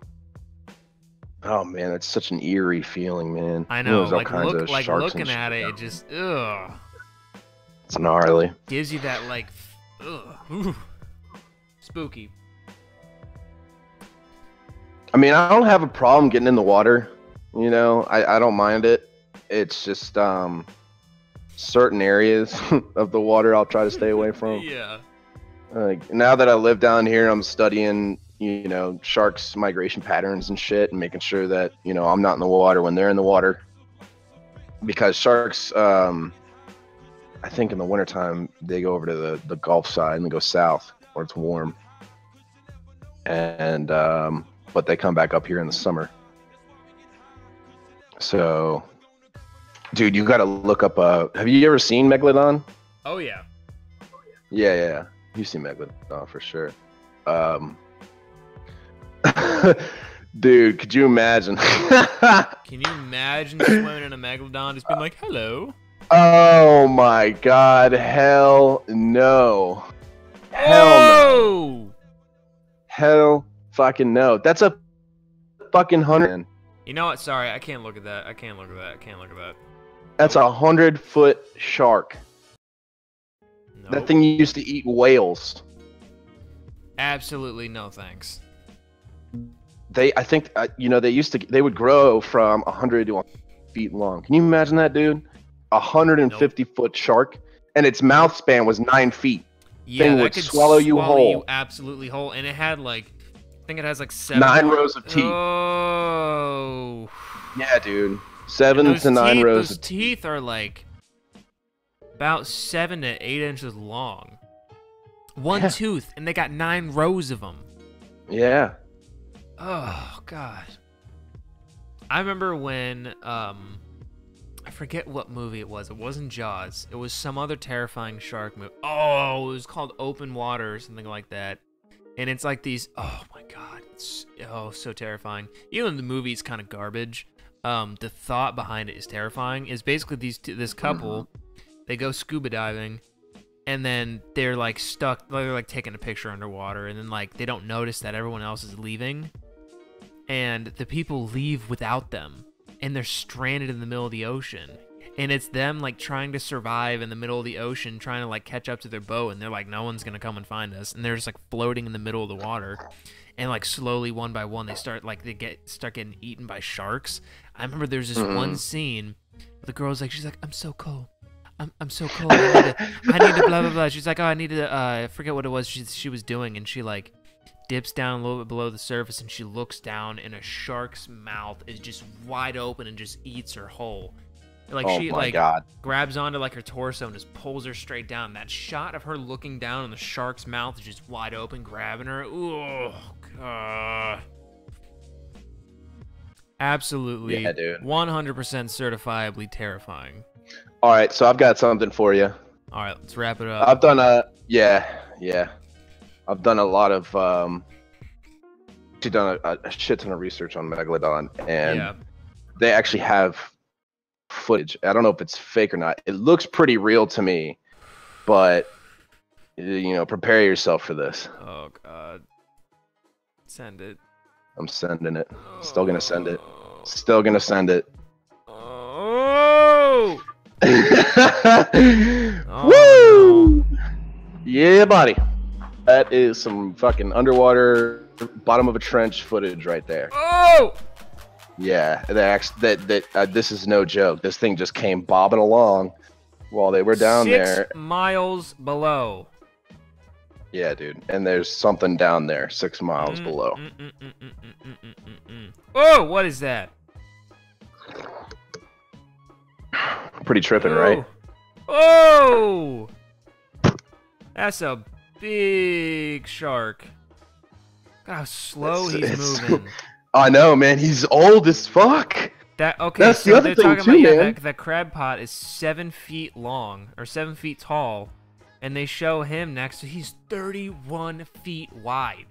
Speaker 2: Oh man, that's such an eerie feeling, man.
Speaker 1: I know.
Speaker 2: There's all
Speaker 1: Like
Speaker 2: kinds of
Speaker 1: like
Speaker 2: sharks
Speaker 1: looking
Speaker 2: and
Speaker 1: at
Speaker 2: shit.
Speaker 1: it, it just ugh
Speaker 2: It's gnarly.
Speaker 1: gives you that like ugh spooky.
Speaker 2: I mean, I don't have a problem getting in the water. You know, I don't mind it. It's just certain areas of the water I'll try to stay away from.
Speaker 1: Yeah.
Speaker 2: Like now that I live down here, I'm studying, you know, sharks' migration patterns and shit, and making sure that, you know, I'm not in the water when they're in the water. Because sharks, I think in the wintertime they go over to the Gulf side and they go south where it's warm. And but they come back up here in the summer. So, dude, you got to look up. Have you ever seen Megalodon?
Speaker 1: Oh yeah.
Speaker 2: Yeah. You've seen Megalodon for sure. Dude, could you imagine?
Speaker 1: Can you imagine swimming in a megalodon just being like, "Hello"?
Speaker 2: Oh my God! Hell no! Hell no!
Speaker 1: Whoa!
Speaker 2: Hell fucking no! That's a fucking 100.
Speaker 1: You know what? Sorry, I can't look at that. I can't look at that.
Speaker 2: That's a 100-foot shark.
Speaker 1: Nope.
Speaker 2: That thing used to eat whales.
Speaker 1: Absolutely no thanks.
Speaker 2: I think, you know, they would grow from 100 to 100 feet long. Can you imagine that, dude? 150-foot shark, and its mouth span was 9 feet.
Speaker 1: Yeah,
Speaker 2: Thing
Speaker 1: that
Speaker 2: would
Speaker 1: could
Speaker 2: swallow you whole.
Speaker 1: absolutely whole, and it had like, I think it has like 7
Speaker 2: 9 rows of teeth.
Speaker 1: Oh.
Speaker 2: Yeah, dude. 7
Speaker 1: Those
Speaker 2: to 9
Speaker 1: teeth,
Speaker 2: rows
Speaker 1: those
Speaker 2: of
Speaker 1: teeth are like about 7 to 8 inches long. One tooth, and they got 9 rows of them.
Speaker 2: Yeah.
Speaker 1: Oh God. I remember when I forget what movie it was. It wasn't Jaws. It was some other terrifying shark movie. Oh, it was called Open Water or something like that. And it's like these. Oh my God, it's so terrifying. Even the movie's kind of garbage. The thought behind it is terrifying. Is basically this couple, they go scuba diving, and then they're like stuck. They're like taking a picture underwater, and then like they don't notice that everyone else is leaving, and the people leave without them, and they're stranded in the middle of the ocean. And it's them like trying to survive in the middle of the ocean, trying to like catch up to their boat, and they're like, no one's gonna come and find us, and they're just like floating in the middle of the water, and like slowly one by one they start getting eaten by sharks. I remember there's this one scene where the girl's like, she's like, I'm so cold. I'm so cold. I need to blah blah blah. She's like, oh, I need to I forget what it was she was doing, and she like dips down a little bit below the surface, and she looks down, and a shark's mouth is just wide open and just eats her whole. Like she like grabs onto like her torso and just pulls her straight down. That shot of her looking down and the shark's mouth is just wide open, grabbing her. Oh God. Absolutely.
Speaker 2: Yeah, dude.
Speaker 1: 100% certifiably terrifying.
Speaker 2: All right, so I've got something for you.
Speaker 1: All right, let's wrap it up.
Speaker 2: I've done yeah. I've done a lot of actually done a shit ton of research on Megalodon, and they actually have footage. I don't know if it's fake or not. It looks pretty real to me, but you know, prepare yourself for this.
Speaker 1: Oh God. Send it.
Speaker 2: I'm sending it. Still gonna send it. Still gonna send it.
Speaker 1: Oh!
Speaker 2: Woo! Yeah, buddy. That is some fucking underwater, bottom of a trench footage right there.
Speaker 1: Oh!
Speaker 2: Yeah, this is no joke. This thing just came bobbing along while they were down
Speaker 1: 6
Speaker 2: there.
Speaker 1: miles below.
Speaker 2: Yeah, dude. And there's something down there, 6 miles below.
Speaker 1: Oh, what is that?
Speaker 2: Pretty tripping, right?
Speaker 1: Oh! That's a big shark. how slow he's moving.
Speaker 2: I know, man. He's old as fuck.
Speaker 1: That's
Speaker 2: the other
Speaker 1: they're
Speaker 2: thing
Speaker 1: talking
Speaker 2: too,
Speaker 1: about
Speaker 2: man.
Speaker 1: that crab pot is 7 feet long or 7 feet tall, and they show him next to he's 31 feet wide.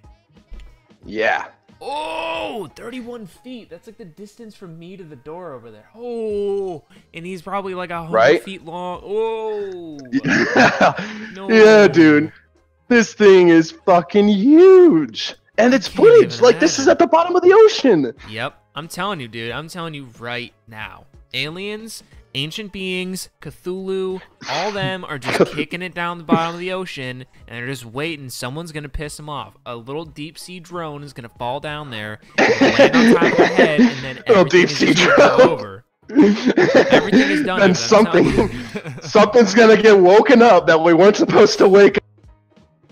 Speaker 2: Yeah.
Speaker 1: Oh, 31 feet. That's like the distance from me to the door over there. Oh, and he's probably like 100 feet long. Oh. No.
Speaker 2: Yeah, dude. This thing is fucking huge. And it's footage. Like, this is at the bottom of the ocean.
Speaker 1: Yep. I'm telling you, dude. I'm telling you right now. Aliens, ancient beings, Cthulhu, all them are just kicking it down the bottom of the ocean, and they're just waiting. Someone's going to piss them off. A little deep-sea drone is going to fall down there, land on top of their head, and then everything is just going to go over. Everything is done.
Speaker 2: And something's going to get woken up that we weren't supposed to wake up.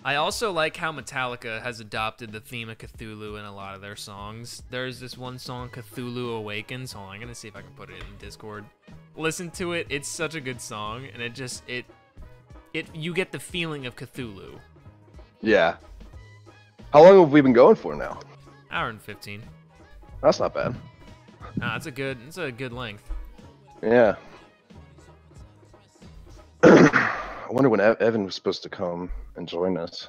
Speaker 1: I also like how Metallica has adopted the theme of Cthulhu in a lot of their songs. There's this one song, Cthulhu Awakens. Hold on, I'm gonna see if I can put it in Discord. Listen to it. It's such a good song, and you get the feeling of Cthulhu.
Speaker 2: Yeah. How long have we been going for now?
Speaker 1: Hour and 15.
Speaker 2: That's not bad.
Speaker 1: Nah, it's a good length.
Speaker 2: Yeah. I wonder when Evan was supposed to come and join us.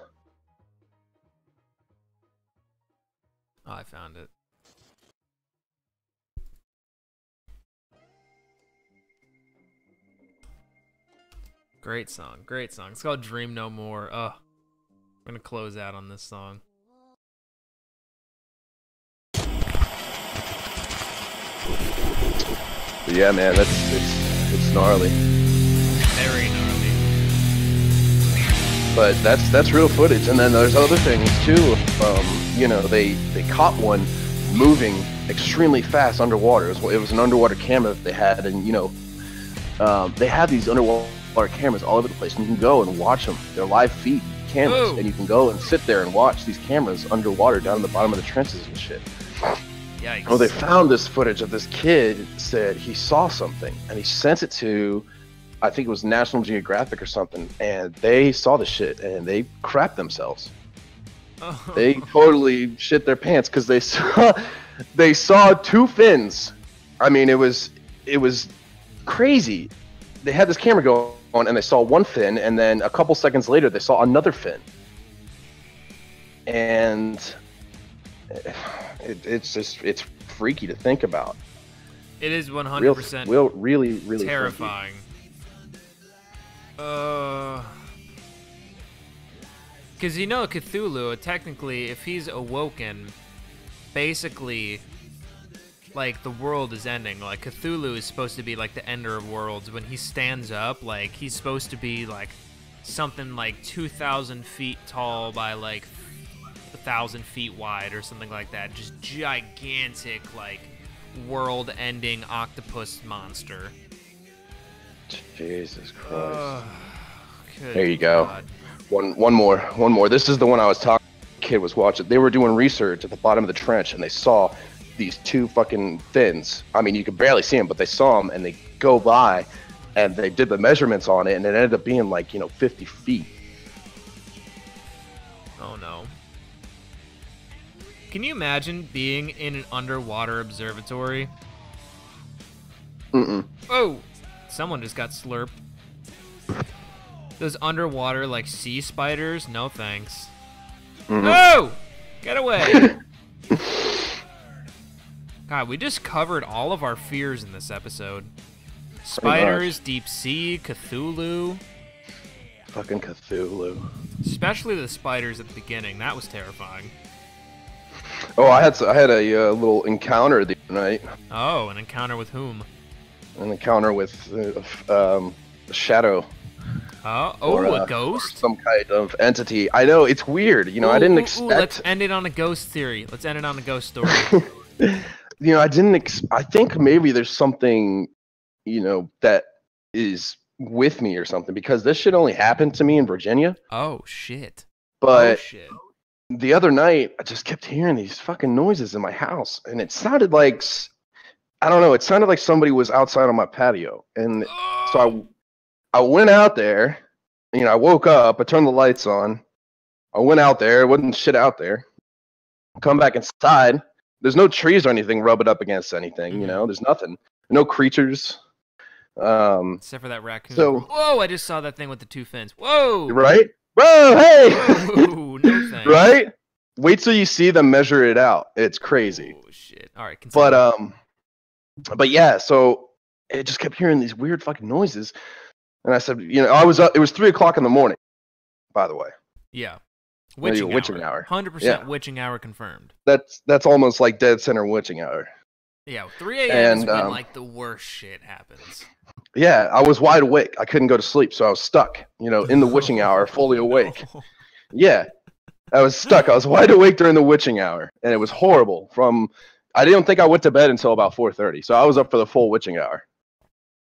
Speaker 1: Oh, I found it. Great song, great song. It's called Dream No More. I'm gonna close out on this song.
Speaker 2: But yeah, man, it's gnarly.
Speaker 1: Very gnarly.
Speaker 2: But that's real footage, and then there's other things too. You know, they caught one moving extremely fast underwater. It was an underwater camera that they had, and you know, they have these underwater cameras all over the place, and you can go and watch them. They're live feed cameras, and you can go and sit there and watch these cameras underwater down in the bottom of the trenches and shit.
Speaker 1: Yikes.
Speaker 2: Well, they found this footage of this kid said he saw something, and he sent it to, I think it was National Geographic or something, and they saw the shit, and they crapped themselves. Oh. They totally shit their pants because they saw two fins. I mean, it was crazy. They had this camera going on, and they saw one fin, and then a couple seconds later, they saw another fin. And it's freaky to think about.
Speaker 1: It is 100%
Speaker 2: really
Speaker 1: terrifying. Because you know Cthulhu, technically, if he's awoken, basically, like, the world is ending. Like, Cthulhu is supposed to be, like, the ender of worlds. When he stands up, like, he's supposed to be, like, something like 2,000 feet tall by, like, 1,000 feet wide or something like that. Just gigantic, like, world-ending octopus monster.
Speaker 2: Jesus Christ. There you go. One more. This is the one I was talking. Kid was watching. They were doing research at the bottom of the trench, and they saw these two fucking fins. I mean, you could barely see them, but they saw them, and they go by, and they did the measurements on it, and it ended up being like 50 feet.
Speaker 1: Oh no. Can you imagine being in an underwater observatory?
Speaker 2: Mm-mm.
Speaker 1: Oh! Someone just got slurped. Those underwater, like, sea spiders? No thanks.
Speaker 2: Mm-hmm.
Speaker 1: Oh! Get away! God, we just covered all of our fears in this episode. Spiders, deep sea, Cthulhu.
Speaker 2: Fucking Cthulhu.
Speaker 1: Especially the spiders at the beginning. That was terrifying.
Speaker 2: Oh, I had a little encounter the other night.
Speaker 1: Oh, an encounter with whom?
Speaker 2: An encounter with a shadow.
Speaker 1: A ghost?
Speaker 2: Or some kind of entity. I know, it's weird. You know, I didn't expect...
Speaker 1: let's end it on a ghost theory. Let's end it on a ghost story.
Speaker 2: You know, I think maybe there's something, that is with me or something, because this shit only happened to me in Virginia.
Speaker 1: Oh, shit.
Speaker 2: But the other night, I just kept hearing these fucking noises in my house, and it sounded like... I don't know, it sounded like somebody was outside on my patio. And so I went out there, I woke up, I turned the lights on, I went out there, there wasn't shit out there. Come back inside. There's no trees or anything rubbing up against anything. You know, there's nothing. No creatures.
Speaker 1: Except for that raccoon.
Speaker 2: So,
Speaker 1: whoa! I just saw that thing with the 2 fins. Whoa!
Speaker 2: Right? Whoa! Hey!
Speaker 1: Whoa, no thanks.
Speaker 2: Right? Wait till you see them measure it out. It's crazy.
Speaker 1: Oh shit! All right, continue.
Speaker 2: But yeah. So it just kept hearing these weird fucking noises, and I said, you know, I was up. It was 3 o'clock in the morning. By the way.
Speaker 1: Yeah.
Speaker 2: Witching hour.
Speaker 1: 100% witching hour confirmed.
Speaker 2: That's almost like dead center witching hour.
Speaker 1: Yeah, 3 a.m. is when like the worst shit happens.
Speaker 2: Yeah, I was wide awake. I couldn't go to sleep, so I was stuck, you know, in the witching hour, fully awake. Yeah, I was stuck. I was wide awake during the witching hour, and it was horrible. I didn't think I went to bed until about 4:30, so I was up for the full witching hour.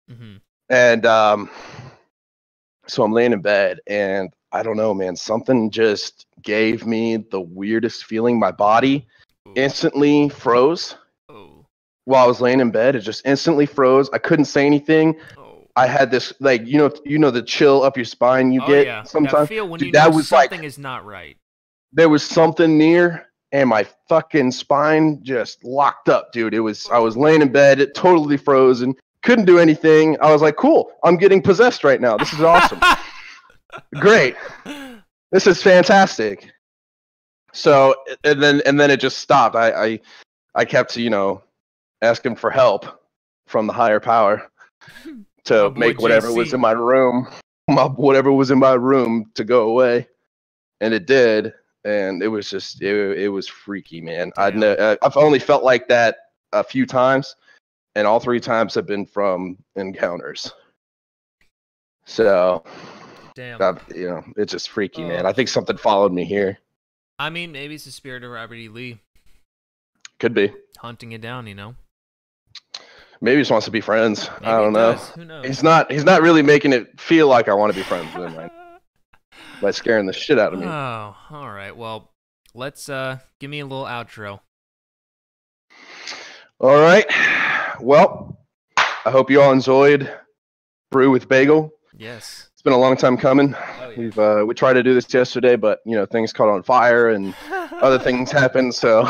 Speaker 1: Mm-hmm.
Speaker 2: And so I'm laying in bed, and I don't know, man, something just gave me the weirdest feeling. My body instantly froze. While I was laying in bed, it just instantly froze. I couldn't say anything. I had this, like, you know the chill up your spine you get sometimes.
Speaker 1: That feel when you know something is not right.
Speaker 2: There was something near, and my fucking spine just locked up, dude. I was laying in bed, it totally frozen, couldn't do anything. I was like, cool, I'm getting possessed right now. This is awesome. Great. This is fantastic. So, and then it just stopped. I kept, you know, asking for help from the higher power to make whatever was in my room, to go away, and it did. And it was just, it was freaky, man. I've only felt like that a few times, and all 3 times have been from encounters. So,
Speaker 1: damn,
Speaker 2: you know, it's just freaky, man. I think something followed me here.
Speaker 1: I mean, maybe it's the spirit of Robert E. Lee.
Speaker 2: Could be
Speaker 1: hunting it down, you know.
Speaker 2: Maybe he just wants to be friends.
Speaker 1: Maybe
Speaker 2: I don't know.
Speaker 1: Who knows?
Speaker 2: He's not really making it feel like I want to be friends with him, right? By scaring the shit out of me.
Speaker 1: Oh, all right. Well, let's give me a little outro.
Speaker 2: All right. Well, I hope you all enjoyed Brew with Bagel.
Speaker 1: Yes.
Speaker 2: It's been a long time coming.
Speaker 1: Oh, yeah.
Speaker 2: We tried to do this yesterday, but you know, things caught on fire and other things happened. So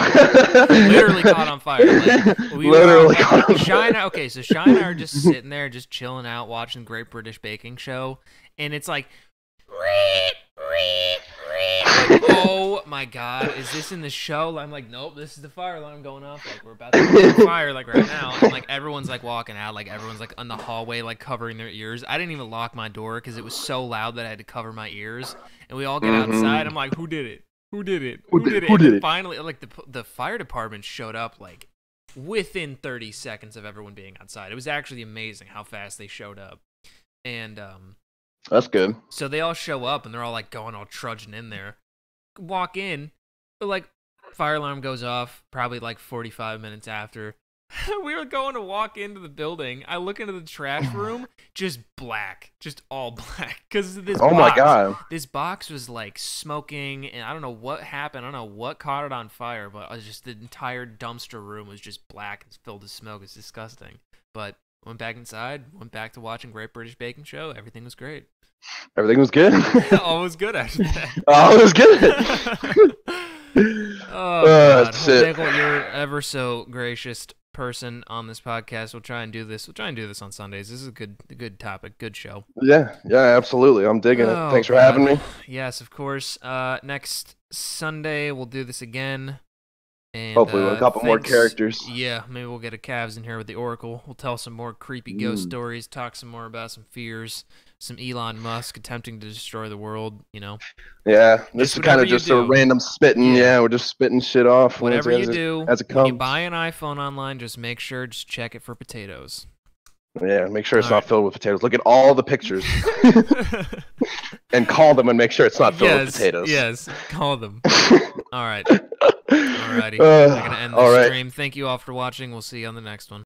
Speaker 1: literally caught on fire. Like,
Speaker 2: literally caught on fire.
Speaker 1: Okay, so Shy and I are just sitting there, just chilling out, watching Great British Baking Show, and it's like, oh my god, is this in the show? I'm like, nope, this is the fire alarm going off. Like, we're about to get fire, like, right now. And like, everyone's like walking out, like, everyone's like in the hallway, like, covering their ears. I didn't even lock my door because it was so loud that I had to cover my ears. And we all get outside. I'm like, who did it? Who did it? Who did it? And finally, like, the fire department showed up, like, within 30 seconds of everyone being outside. It was actually amazing how fast they showed up. And
Speaker 2: that's good.
Speaker 1: So they all show up, and they're all, like, going all trudging in there. Walk in, but, like, fire alarm goes off probably, like, 45 minutes after. We were going to walk into the building. I look into the trash room, just black. Just all black. Because this box.
Speaker 2: My God.
Speaker 1: This box was, like, smoking, and I don't know what happened. I don't know what caught it on fire, but it was just the entire dumpster room was just black and filled with smoke. It's disgusting. But went back inside, went back to watching Great British Baking Show. Everything was great.
Speaker 2: Everything was good?
Speaker 1: All was good after that.
Speaker 2: All was good.
Speaker 1: Oh, God. Bagel, you're ever so gracious person on this podcast. We'll try and do this. We'll try and do this on Sundays. This is a good topic, good show.
Speaker 2: Yeah, absolutely. I'm digging it. Thanks for having me.
Speaker 1: Yes, of course. Next Sunday, we'll do this again. And,
Speaker 2: hopefully with a couple more characters.
Speaker 1: Yeah, maybe we'll get a Cavs in here with the Oracle. We'll tell some more creepy ghost stories, talk some more about some fears, some Elon Musk attempting to destroy the world, you know.
Speaker 2: Yeah, this is kind of just a random spitting. Yeah, we're just spitting shit off.
Speaker 1: Whatever you do,
Speaker 2: as it comes.
Speaker 1: When you buy an iPhone online, just make sure, just check it for potatoes.
Speaker 2: Yeah, make sure it's not filled with potatoes. Look at all the pictures. And call them and make sure it's not filled with potatoes.
Speaker 1: Yes, call them. All right. Alrighty. I'm going to end the stream. Thank you all for watching. We'll see you on the next one.